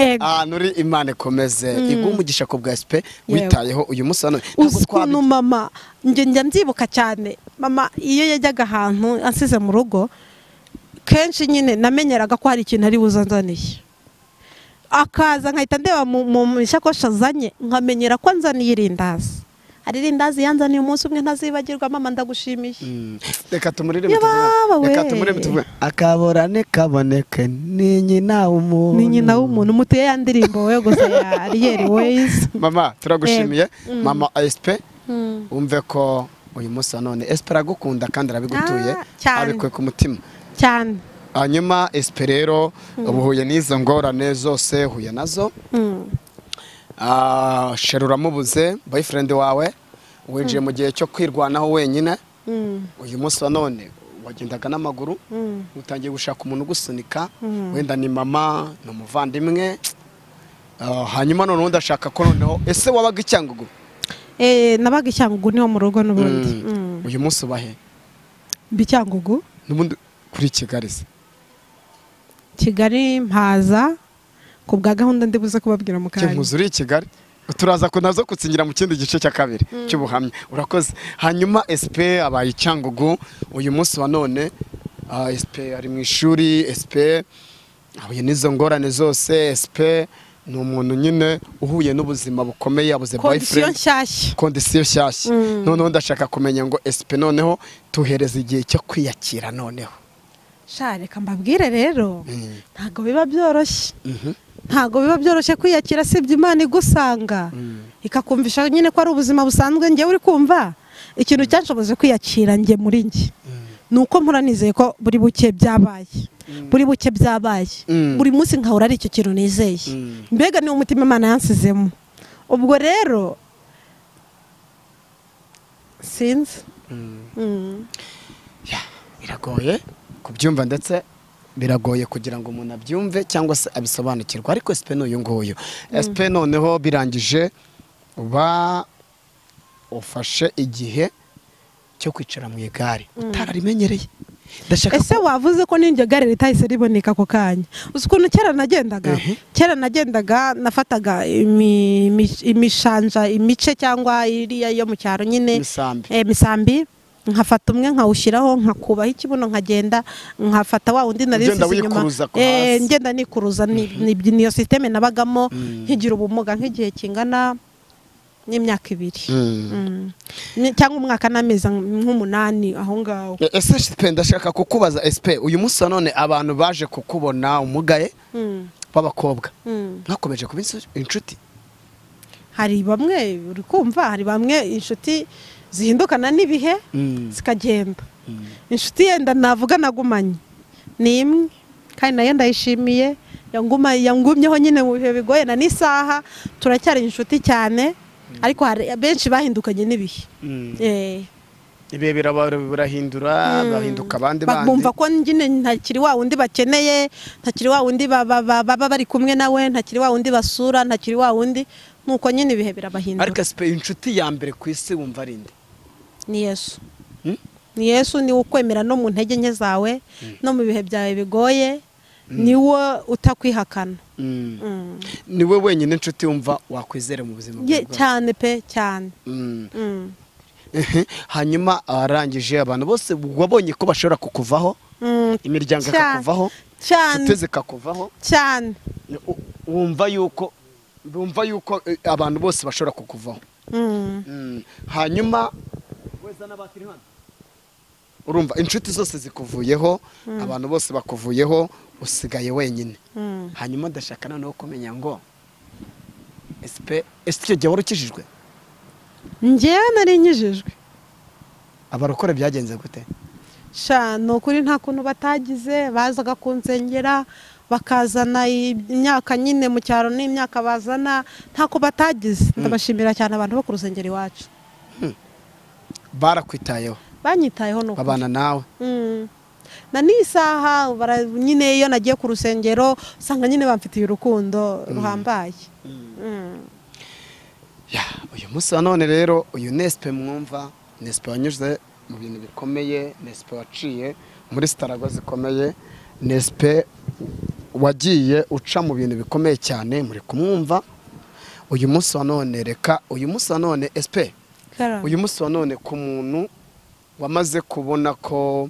B: nuri Imana ikomeze igumugisha ko bwa SP witayeho uyu munsi hano
A: ukuntu mama njya mbyibuka cyane mama iyo yajyaga ahantu ansize mu rugo kenshi nyine namenyeraga ko hari ikintu ari buzanzaniye akaza nkahita ndeba mu ishakoshi azanye nkamenyera ko anzaniye irindazi hari irindazi yanzaniye umunsi umwe ntazibagirwa mama ndagushimiye
B: reka tumurire tuvuge akaborane kaboneke ni nyina w'umuntu
A: mutuye ya ndirimbo we gusa ya Ariel Ways
B: mama turagushimiye mama SP umve ko uyu munsi none SP aragukunda kandi arabigutuye abikuye ku mutima
A: cyane
B: hanyuma SP rero ubuhuye n'izo ngorane zose huye nazo sherura mubuze boyfriend wawe winjiye mu gihe cyo kwirwanaho wenyine uyu munsi none wagendaga n'amaguru utangiye gushaka umuntu ugusunika wenda ni mama ni umuvandimwe hanyuma none undi ashaka ko noneho ese wabaga icyangugu
A: nabaga icyangugu niho mu rugo n'ubundi
B: uyu munsi ubahe
A: bicyangugu
B: n'ubundi kuri
A: Kigali mpaza ku bwa gahunda ndibuze kubabwira mu kanya
B: cy'impuzu uri Kigali turaza ko nazo kutsingira mu kindi gice cya kabiri cy'ubuhamya urakoze hanyuma SP abaye icyangugu uyu munsi wa none SP ari mu ishuri SP ahuye n'izo ngorane zose SP ni umuntu nyine uhuye n'ubuzima bukomeye abuze boyfriend kondisiyo nshyashya noneho ndashaka kumenya ngo SP noneho tuhereza igihe cyo kwiyakira noneho
A: reka mbabwire rero ntago biba byoroshye ntago biba byoroshye kwiyakira sibye Imana igusanga ikakumvisha nyine ko ari ubuzima busanzwe njye uri kumva ikintu cyanshoboje kwiyakira njye muri njye nuko mpora nizeye ko buri buke byabaye buri munsi nkahora ari icyo kintu nizeye mbega ni umutima Imana yansizemo ubwo rero sinzi
B: biragoye kubyumva ndetse biragoye kugira ngo umuntu abyumve cyangwa se abisobanukirwe ariko SP n'uyu nguyu SP noneho birangije uba ufashe igihe cyo kwicara mu igare utararimenyereye
A: ese wavuze ko n'iryo gare ritahise riboneka ako kanya uzi ukuntu kera nagendaga nafataga imishanja imice cyangwa iriya yo mu cyaro nyine misambi nkafata umwe nkawushyiraho nkakubaho ikibuno nkagenda nkafata wa wundi narisize inyuma ngenda nikuruza niyo systeme nabagamo nkigira ubumuga nk'igihe kingana n'imyaka 2 cyangwa umwaka n'amezi nk'8 aho ngaho
B: ese SP ndashaka kukubaza SP uyu munsi none abantu baje kukubona umugaye b'abakobwa ntakomeje kuba inshuti
A: hari bamwe uri kumva hari bamwe inshuti zihindukana n'ibihe zikagenda inshuti yenda navuga nagumanye ni imwe kandi nayo ndayishimiye yangumyeho nyine mu bihe bigoye na n'isaha turacyari inshuti cyane ariko hari benshi bahindukanye n'ibihe
B: ibihe birahindura bahinduka abandi
A: bumva ko nyine ntakiri wa wundi bakeneye ntakiri wa wundi baba bari kumwe nawe ntakiri wa wundi basura ntakiri wa wundi nuko nyine ibihe birabahindura
B: ariko SP inshuti ya mbere ku isi wumva ari nde
A: ni Yesu ni ukwemera no mu ntege nke zawe no mu bihe byawe bigoye niwe utakwihakana
B: niwe wenyine inshuti wumva wakwizera mu buzima bwawe
A: cyane pe cyane
B: hanyuma arangije abantu bose wabonye ko bashobora kukuvaho imiryango ikakuvaho inshuti zikakuvaho
A: cyane
B: wumva yuko abantu bose bashobora kukuvaho hanyuma urumva inshuti zose zikuvuyeho abantu bose bakuvuyeho usigaye wenyine hanyuma ndashaka noneho kumenya ngo ese icyo gihe wari ukijijwe
A: njyewe nari nkijijwe
B: abarokore byagenze gute
A: sha ni ukuri nta kuntu batagize bazaga kunsengera bakazana imyaka nyine mu cyaro n'imyaka bazana ntako batagize ndabashimira cyane abantu bo ku rusengero iwacu
B: barakwitayeho
A: banyitayeho nuko
B: babana nawe
A: na n'isaha nyine iyo nagiye ku rusengero usanga nyine bamfitiye urukundo ruhambaye
B: uyu munsi wa none rero uyu Nespe mwumva Nespe wanyuze mu bintu bikomeye Nespe waciye muri sitarago zikomeye Nespe wagiye uca mu bintu bikomeye cyane muri kumwumva uyu munsi wa none reka uyu munsi wa none Espe uyu munsi wa none ku muntu wamaze kubona ko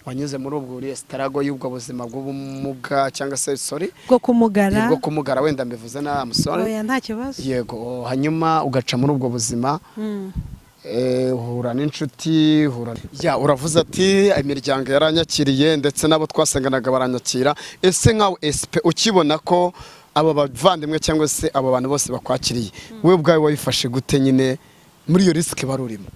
B: wanyuze muri ubwo uri sitarago y'ubwo buzima bw'ubumuga cyangwa se
A: bwo kumugara
B: wenda mbivuze na amusore
A: oya nta kibazo
B: yego hanyuma ugaca muri ubwo buzima uhura n'inshuti uravuze ati imiryango yaranyakiriye ndetse n'abo twasenganaga baranyakira ese nkawe Espe ukibona ko aba bavandimwe cyangwa se abo bantu bose bakwakiriye we ubwawe wabifashe gute nyine muri iyo risike barurimo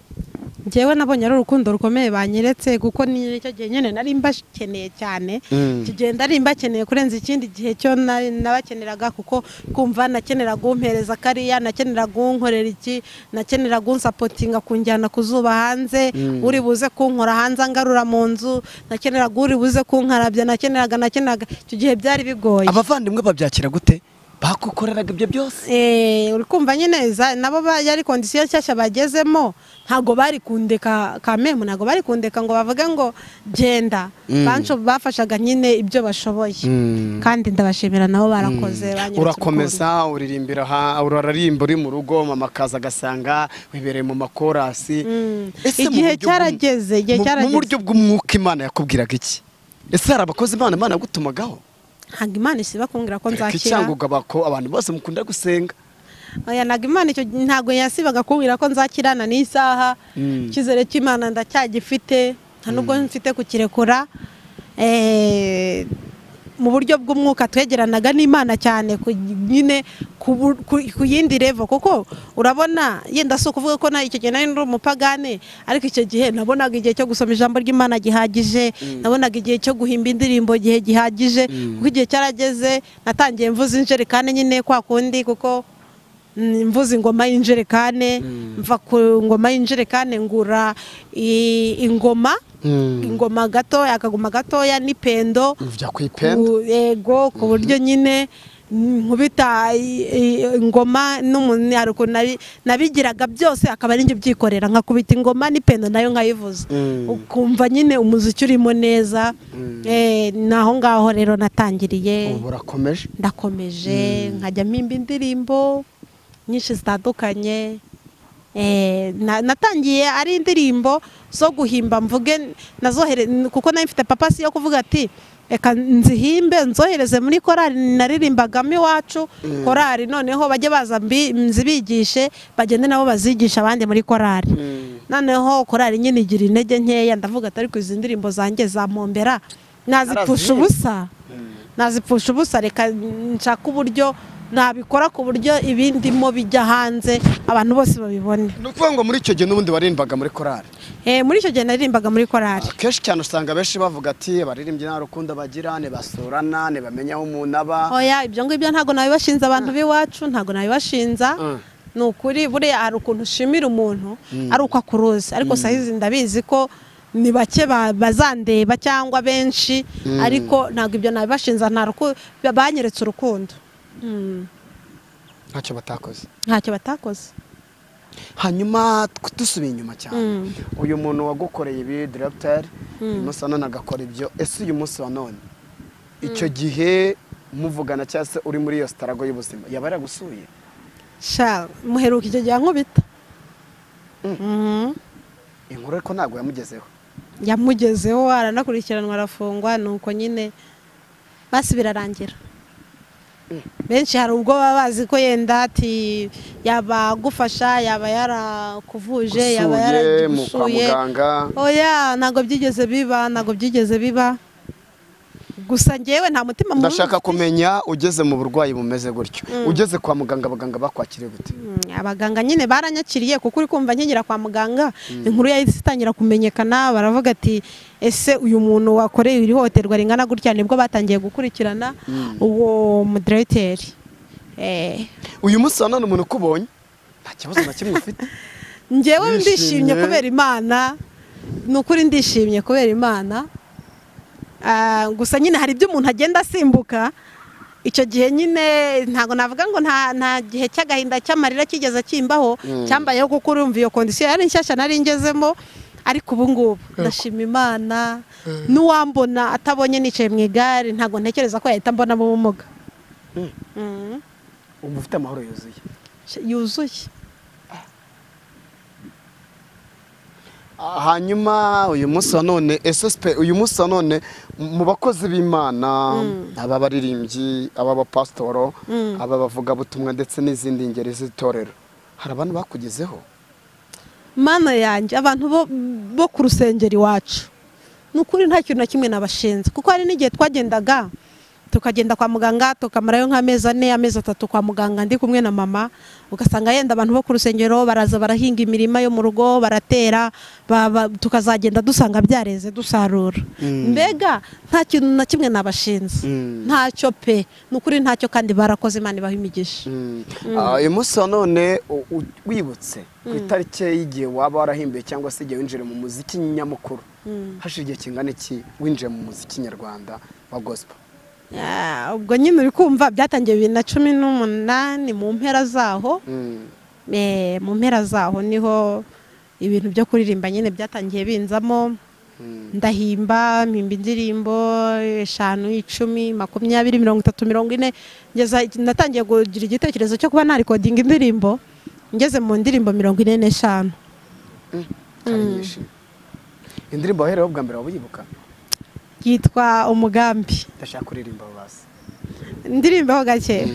A: njyewe nabonye ari urukundo rukomeye banyeretse kuko nicyo gihe nyine nari mbakeneye cyane kigenda ari mbakeneye kurenza ikindi gihe cyo nabakeneraga kuko kumva nakeneraga umpereza kariya nakeneraga unkorera iki nakeneraga unsapotinga kunjyana kuzuba hanze uri buze kunkora hanze angarura mu nzu nakeneraga uri buze kunkarabya nakeneraga icyo gihe byari bigoye
B: abavandimwe babyakira gute bakukoreraga ibyo byose
A: uri kumva nyine nabo yari kondisiyo nshyashya bagezemo ntabwo bari kundeka kamemu ntabwo bari kundeka ngo bavuge ngo genda bafashaga nyine ibyo bashoboye kandi ndabashimira nabo barakoze
B: urakomeza uraririmba uri mu rugo mama akaza agasanga wibereye mu makorasi
A: igihe cyarageze
B: mu buryo bw'umwuka Imana yakubwiraga iki ese hari abakozi Imana yagutumagaho
A: ntabwo Imana isiba kumbwira ko nzakira
B: icyanguga bako abantu bose mukunda gusenga
A: oya ntabwo Imana icyo ntabwo yasibaga kumbwira ko nzakirana n'isaha icyizere cy'Imana ndacyagifite nta nubwo mfite kukirekura mu buryo bw'umwuka twegeranaga n'Imana cyane nyine ku yindi level kuko urabona yenda so kuvuga ko icyo gihe nari umupagane ariko icyo gihe nabonaga igihe cyo gusoma ijambo ry'Imana gihagije nabonaga igihe cyo guhimba indirimbo gihagije kuko igihe cyarageze natangiye mvuza injerekane nyine kwa kundi kuko mvuza ingoma y'injerekane mva ku ngoma y'injerekane ngura ingoma gatoya akaguma gatoya n'ipendo yego ku buryo nyine nkubita ingoma n'umuntu nabigiraga byose akaba ari njye byikorera nkakubita ingoma n'ipendo nayo nkayivuza ukumva nyine umuziki urimo neza naho ngaho rero natangiriye ndakomeje nkajya mpimba indirimbo nyinshi zitandukanye natangiye ari indirimbo zo guhimba mvuge kuko nayo mfite papasi yo kuvuga ati reka nzihimbe nzohereze muri korari naririmbagamo iwacu korari noneho bajye baza nzibigishe bagende nabo bazigisha abandi muri korari noneho korari nyine igira intege nkeya ndavuga ati ariko izi ndirimbo zanjye zampombera nazipfusha ubusa reka nshaka uburyo nabikora ku buryo ibindimo bijya hanze abantu bose babibone
B: ni ukuvuga ngo muri icyo gihe n'ubundi waririmbaga muri korari
A: muri icyo gihe naririmbaga muri korari
B: kenshi cyane usanga benshi bavuga ati abaririmbyi nta rukundo bagira ntibasurana ntibamenya aho umuntu aba
A: oya ibyo ngibyo ntabwo nabibashinze abantu b'iwacu ntabwo nabibashinza ni ukuri buriya hari ukuntu ushimira umuntu ari uko akuruzi ariko sahizi ndabizi ko ni bake bazandeba cyangwa benshi ariko ntabwo ibyo nabibashinza banyeretse urukundo
B: ntacyo
A: batakoze
B: hanyuma dusubiye inyuma cyane uyu muntu wagukoreye ibi directeur uyu munsi wa none agakora ibyo ese uyu munsi wa none icyo gihe muvugana cyangwa se uri muri iyo sitarago y'ubuzima yaba yaragusuye
A: muheruka icyo gihe nkubita
B: inkuru ariko ntabwo
A: yamugezeho aranakurikiranwa arafungwa nuko nyine basi birarangira benshi hari ubwo baba bazi ko yenda ati yaba agufasha, yaba yarakuvuje, yaba
B: kwa
A: yaragushuye.
B: muganga.
A: Oya, ntabwo byigeze biba. Gusa njyewe nta mutima mubi.
B: Ndashaka kumenya ugeze mu burwayi bumeze gutyo. Ugeze kwa muganga, abaganga bakwakiriye gute?
A: Abaganga nyine baranyakiriye kuko uri kumva nkigera kwa muganga inkuru yahise itangira kumenyekana, baravuga ati ese uyu muntu wakoreye iri hohoterwa ringana gutya, nibwo batangiye gukurikirana uwo moderateri.
B: Uyu munsi none umuntu ukubonye nta kibazo na kimwe ufite?
A: Njyewe ndishimye kubera Imana, nukuri ndishimye kubera Imana. Gusa nyine hari ibyo umuntu agenda asimbuka, icyo gihe nyine ntago navuga ngo nta gihe cy'agahinda cy'amarira kigeze kimbaho, cyambayeho kuko urumva iyo kondisiyo yari nshyashya nari ngezemo, ariko ubu ngubu ndashima Imana. N'uwambona atabonye nicaye mu igare ntago ntekereza ko yahita mbona mu bumuga.
B: Ubu ufite amahoro
A: yuzuye.
B: Hanyuma uyu munsi wa none SSP, uyu munsi wa none mu bakozi b'Imana, aba baririmbyi, aba bapasitoro, aba bavuga butumwa ndetse n'izindi ngeri z'itorero, hari abantu bakugezeho?
A: Mana yanjye, abantu bo ku rusengero iwacu nukuri nta kintu na kimwe nabashinze, kuko hari n'igihe twagendaga tukagenda kwa muganga tukamarayo nk'amezi 4 amezi 3 kwa muganga ndi kumwe na mama, ugasanga yenda abantu bo ku rusengero baraza barahinga imirima yo mu rugo, baratera, tukazagenda dusanga byareze dusarura. Mbega nta kintu na kimwe nabashinze, ntacyo pe, nukuri ntacyo, kandi barakoze, Imana ibaha imigisha.
B: Uyu munsi wa none wibutse ku itariki y'igihe waba warahimbiye cyangwa se igihe winjire mu muziki nyamukuru, hashize igihe kingana iki winjiye mu muziki nyarwanda wa gospel?
A: Ubwo nyine uri kumva byatangiye 2018 mu mpera zaho. Mu mpera zaho niho ibintu byo kuririmba nyine byatangiye binzamo. Ndahimba indirimbo 5, 10, 20, 30, 40, ngeza natangiye kugira igitekerezo cyo kuba na recording indirimbo, ngeze mu ndirimbo 45.
B: Indirimbo waherewe bwa mbere wabuyibuka?
A: Yitwa Umugambi.
B: Ndashaka kuririmba basi.
A: Indirimbo ho gake.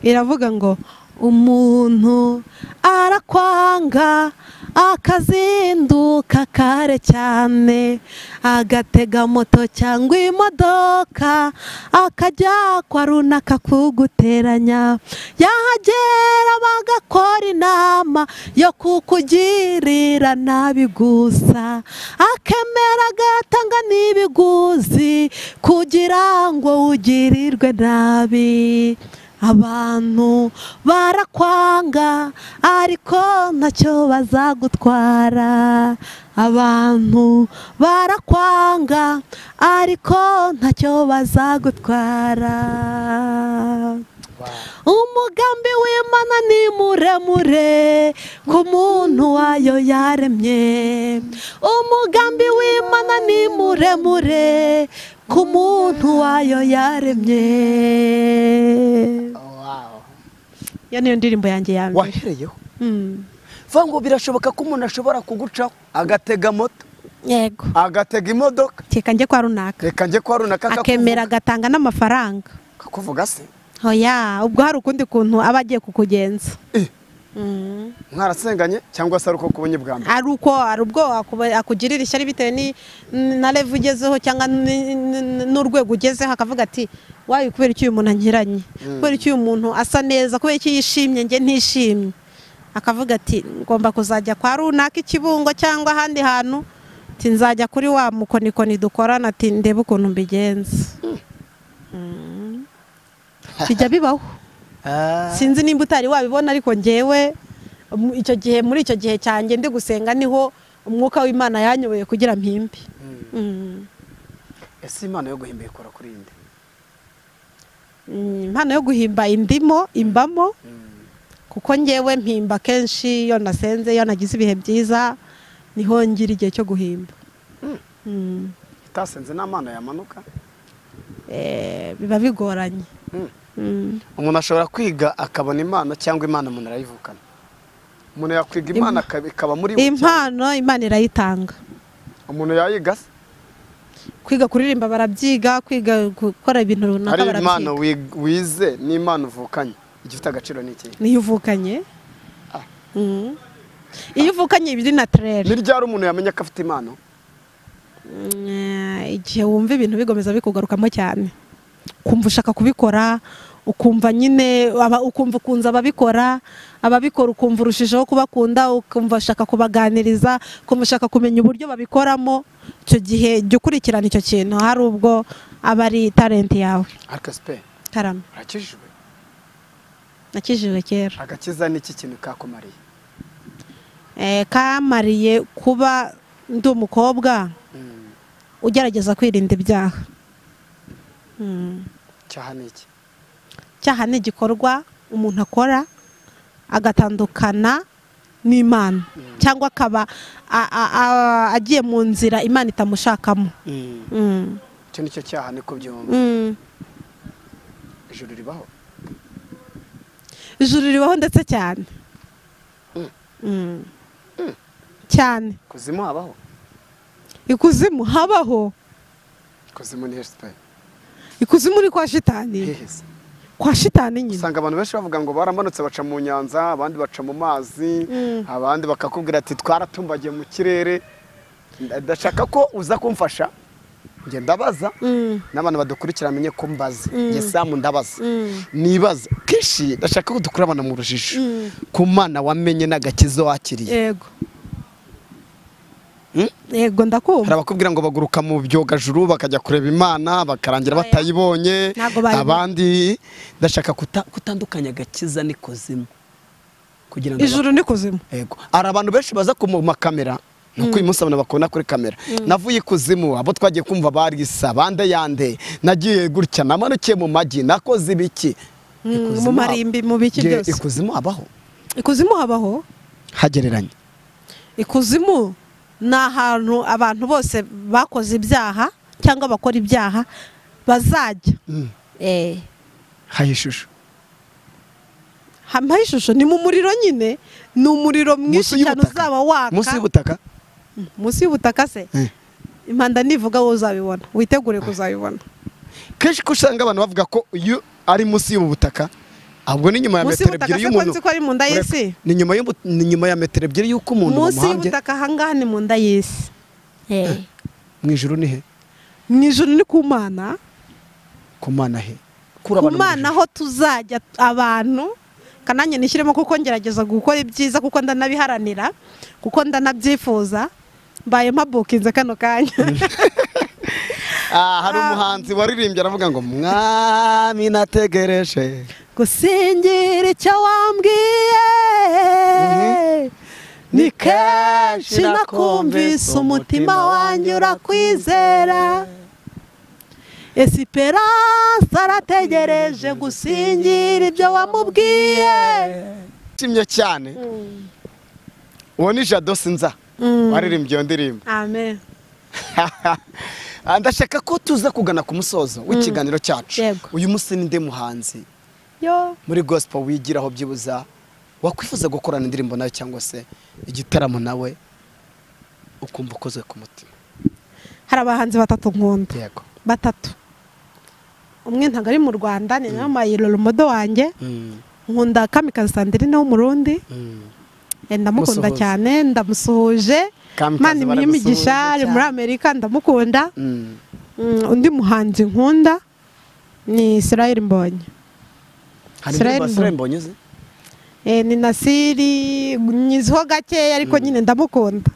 A: Iravuga ngo umuntu arakwanga akazinduka kare cyane, agatega moto cyangwa imodoka, akajya kwa runaka kuguteranya, yahagera bagakora inama yo kukugirira nabi gusa, akemera agatanga n'ibiguzi kugira ngo ugirirwe nabi. Abantu barakwanga ariko ntacyo bazagutwara, abantu barakwanga ariko ntacyo bazagutwara. Umugambi w'Imana ni muremure ku muntu wayo yaremye, umugambi w'Imana ni muremure ku muntu wayo yaremye. Iyo niyo ndirimbo yanjye ya mbere.
B: Wahereyeho? Vango birashoboka ko umuntu ashobora kugucaho agatega moto,
A: yego,
B: agatega imodoka,
A: reka njye kwa runaka, akemera agatanga n'amafaranga
B: kakuvuga se?
A: Oya, ubwo hari ukundi kuntu aba agiye kukugenza.
B: Mwarasenganye cyangwa se ari uko kubonye bwa mbere?
A: Ari ubwo akugirira ishyari bitewe na level ugezeho cyangwa n'urwego ugezeho, akavuga ati wayi kubera iki uyu muntu ankiranye, kubera iki uyu muntu asa neza, kubera iki yishimye njye ntishimye, akavuga ati ngomba kuzajya kwa runaka Ikibungo cyangwa ahandi hantu, ati nzajya kuri wa mukonikoni dukorana, ati ndebe ukuntu mbigenza. Bijya bibaho. Sinzi nimba utari wabibona, ariko njyewe muri icyo gihe cyanjye ndi gusenga niho umwuka w'Imana yanyoboye kugira mpimbe.
B: Ese impano yo guhimba ikora kuri inde?
A: Impano yo guhimba imbamo, kuko njyewe mpimba kenshi iyo nasenze, iyo nagize ibihe byiza niho ngira igihe cyo guhimba.
B: Utasenze nta mpano yamanuka?
A: Biba bigoranye.
B: Umuntu ashobora kwiga akabona impano, cyangwa impano umuntu arayivukana? Umuntu yakwiga impano ikaba muri
A: impano, Imana irayitanga.
B: Umuntu yayiga se?
A: Kwiga kuririmba barabyiga, kwiga gukora ibintu runaka barabyiga.
B: Ari impano wize n'imana uvukanye, igifite agaciro n'iki?
A: Niyo uvukanye. iyo uvukanye ibiri naturel.
B: ni ryari umuntu yamenya ko afite impano?
A: Igihe wumva ibintu bigomeza bikugarukamo cyane, ukumva ushaka kubikora, ukumva nyine ukumva ukunze ababikora ukumva urushijeho kubakunda, ukumva ushaka kubaganiriza, ukumva ushaka kumenya uburyo babikoramo. Icyo gihe jya ukurikirana icyo kintu, hari ubwo aba ari talent yawe.
B: Arkaspe
A: Karame,
B: urakijijwe?
A: nakijijwe kera.
B: Agakiza ni iki kintu kakumariye?
A: Kamariye kuba ndi umukobwa ugerageza kwirinda ibyaha.
B: Cyaha ni iki?
A: Cyaha ni igikorwa umuntu akora agatandukana n'Imana, cyangwa akaba agiye mu nzira Imana itamushakamo.
B: Icyo nicyo cyaha, niko byumva. Ijuru ribaho?
A: Ijuru ribaho ndetse cyane. Cyane.
B: Kuzimu habaho?
A: Ikuzimu habaho.
B: Kuzimu ni hese?
A: Ikuzimu ni kwa shitani. Kwa shitani nyine.
B: Usanga abantu benshi bavuga ngo baramanutse baca mu nyanza, abandi baca mu mazi, abandi bakakubwira ati twaratumbagiye mu kirere. Ndashaka ko uza kumfasha, nge ndabaza n'abantu badukurikira amenye ko mbaza. Nge Samu ndabaza, nibaza kishi. Ndashaka ko dukurabana mu rujijo ku Mana wamenye n'agakizo wakiriye.
A: Yego. Yego ndakumva.
B: Hari abakubwira ngo baguruka mu byogajuru bakajya kureba Imana bakarangira batayibonye. Abandi ndashaka kutandukanya agakiza n'ikuzimu kugira ngo
A: ijuru n'ikuzimu.
B: Yego. Ari abantu benshi baza ku makamera, nuko uyu munsi abantu bakona kuri kamera. Navuye ikuzimu, abo twagiye kumva barisa bande yande, nagiye gutya namanukiye mu magi, nakoze ibiki
A: mu marimbi mu biki byose.
B: Ikuzimu habaho?
A: Ikuzimu habaho
B: hagereranye.
A: Ikuzimu ni ahantu abantu bose bakoze ibyaha cyangwa bakora ibyaha bazajya.
B: Hayishusho?
A: Hama ishusho ni mu muriro nyine, ni umuriro mwinshi cyane uzaba waka.
B: Munsi y'ubutaka?
A: Munsi y'ubutaka se? Impanda nivuga wowe uzabibona, witegure kuzabibona.
B: Kenshi ko usanga abantu bavuga ko iyo ari munsi y'ubutaka, ahubwo ni nyuma ya metero ebyiri y'umuntu.
A: Munsi ko ari mu nda y'isi?
B: Ni nyuma ya metero ebyiri y'uko umuntu
A: munsi y'ubutaka ahangaha ni mu nda y'isi.
B: Mu ijuru ni he?
A: Mu ijuru ni ku Mana.
B: Ku Mana he?
A: Ku Mana aho tuzajya abantu. Kananye nishyiremo kuko ngerageza gukora ibyiza, kuko ndanabiharanira, kuko ndanabyifuza. Mbaye mpabukinze kano kanya.
B: Hari umuhanzi waririmbye aravuga ngo mwami nategereje
A: gusingira icyo wambwiye, ni kenshi nakumvise umutima wanjye urakwizera. Esperance arategereje gusingira ibyo wamubwiye.
B: Nshimye cyane. Uwo ni Jado Sinza waririmbye iyo ndirimbo.
A: Amen.
B: Ndashaka ko tuza kugana ku musozo w'ikiganiro cyacu. Uyu munsi ni nde muhanzi muri gospel wigiraho byibuza wakwifuza gukorana indirimbo nawe cyangwa se igitaramo nawe ukumva ukozwe ku mutima?
A: Hari abahanzi batatu nkunda.
B: Yego.
A: Batatu. Umwe ntago ari mu Rwanda, ni Mayiro Rumodo wanjye. Nkunda Kamikazi Sandrine wo mu Rundi. Ndamukunda cyane, ndamusuhuje. Mani imigisha ari muri Amerika, ndamukunda. Undi muhanzi nkunda ni Israel Mbonyi.
B: Israel Mbonyi ze?
A: Ni Nasiri nyiziho gake ariko nyine ndamukunda.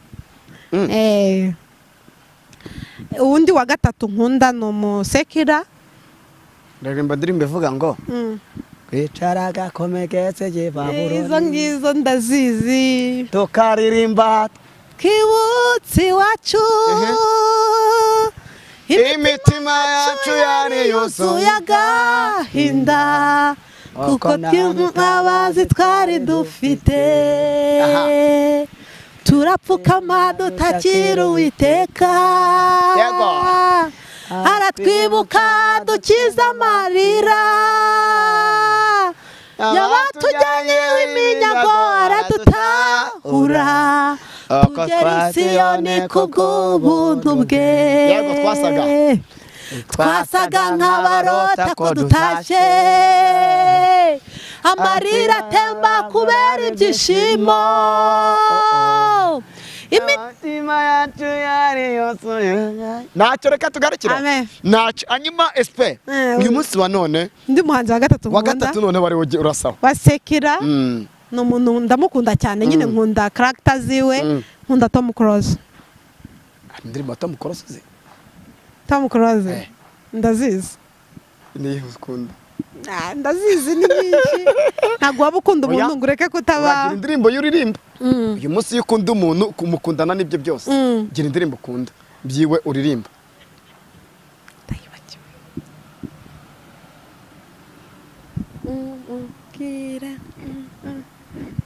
A: Undi wa gatatu nkunda no Musekira.
B: Ndaririmba ndirimbe vuga ngo kwicara gakomegetse je Babuloni.
A: Izo ngizo ndazizi.
B: Tukaririmba
A: Kiwutsi wacu
B: imitima yacu yari yuzuye
A: agahinda, kuko tw'abazi twari dufite. Turapfukama dutakira Uwiteka, aratwibuka dukiza amarira. Yabatujyanye iminyago aradutahura, tugera i Siyoni kubw'ubuntu bwe. Twasaga nk'abarota ko dutashye, amarira atemba bizakubera ibyishimo
B: imitima yacu yari yose ntacyo reka tugarukira ntacyo hanyuma SP uyu munsi wa none
A: ndi muhanzi wa gatatu
B: none wari urasaho
A: wasekera ni umuntu ndamukunda cyane nyine nkunda character ziwe nkunda Tom Close
B: indirimbo Tom Close
A: Tom Close ndazizi
B: niyo ukunda
A: ndazizi ni nyinshi ntabwo waba ukunda umuntu ngo ureke kutaba
B: uragira indirimbo y'uririmba uyu munsi iyo ukunda umuntu kumukundana n'ibyo byose gira indirimbo ukunda byiwe uririmba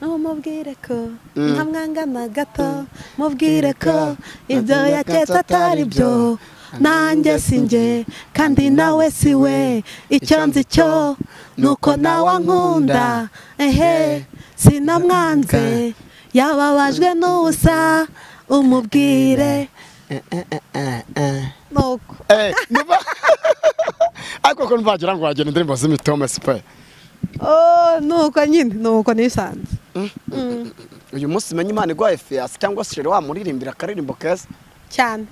A: mubwire ko ntamwangana gato mubwire ko ibyo yaketse atari byo nanjye sinjye kandi nawe siwe icyo nzi cyo nuko nawe ankunda sinamwanze yababajwe n'ubusa umubwire nuko
B: ariko ko nvagira ngo wagenda indirimbo z'imitoma SP
A: nuko nyine nuko nisanze
B: uyu munsi menye Imana igwaye fiasi cyangwa se rero wamuririmbira akaririmbo keza
A: cyane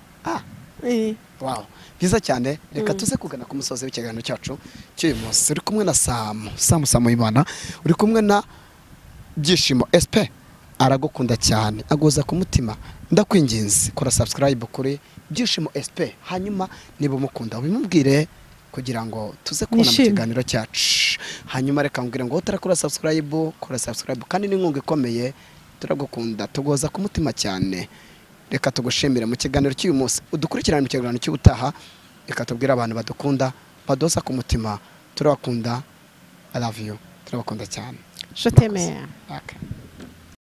B: wow byiza cyane reka tuze kugana ku musozi w'ikiganiro cyacu cy'uyu munsi uri kumwe na Samu Imana uri kumwe na Byishimo SP aragukunda cyane agoza ku mutima ndakwinginze kora subscribe kuri Byishimo SP hanyuma niba mukunda ubimubwire kugira ngo tuze kubona mu kiganiro cyacu hanyuma reka ngwire ngo utarakora subscribe kandi n'inkunga ikomeye turagukunda tugoza ku mutima cyane reka tugushimire mu kiganiro cy'uyu munsi udukurikirane mu kiganiro cy'ubutaha reka tubwire abantu badukunda badosa ku mutima turabakunda I love you turabakunda cyane
A: je t'aime.
B: Okay.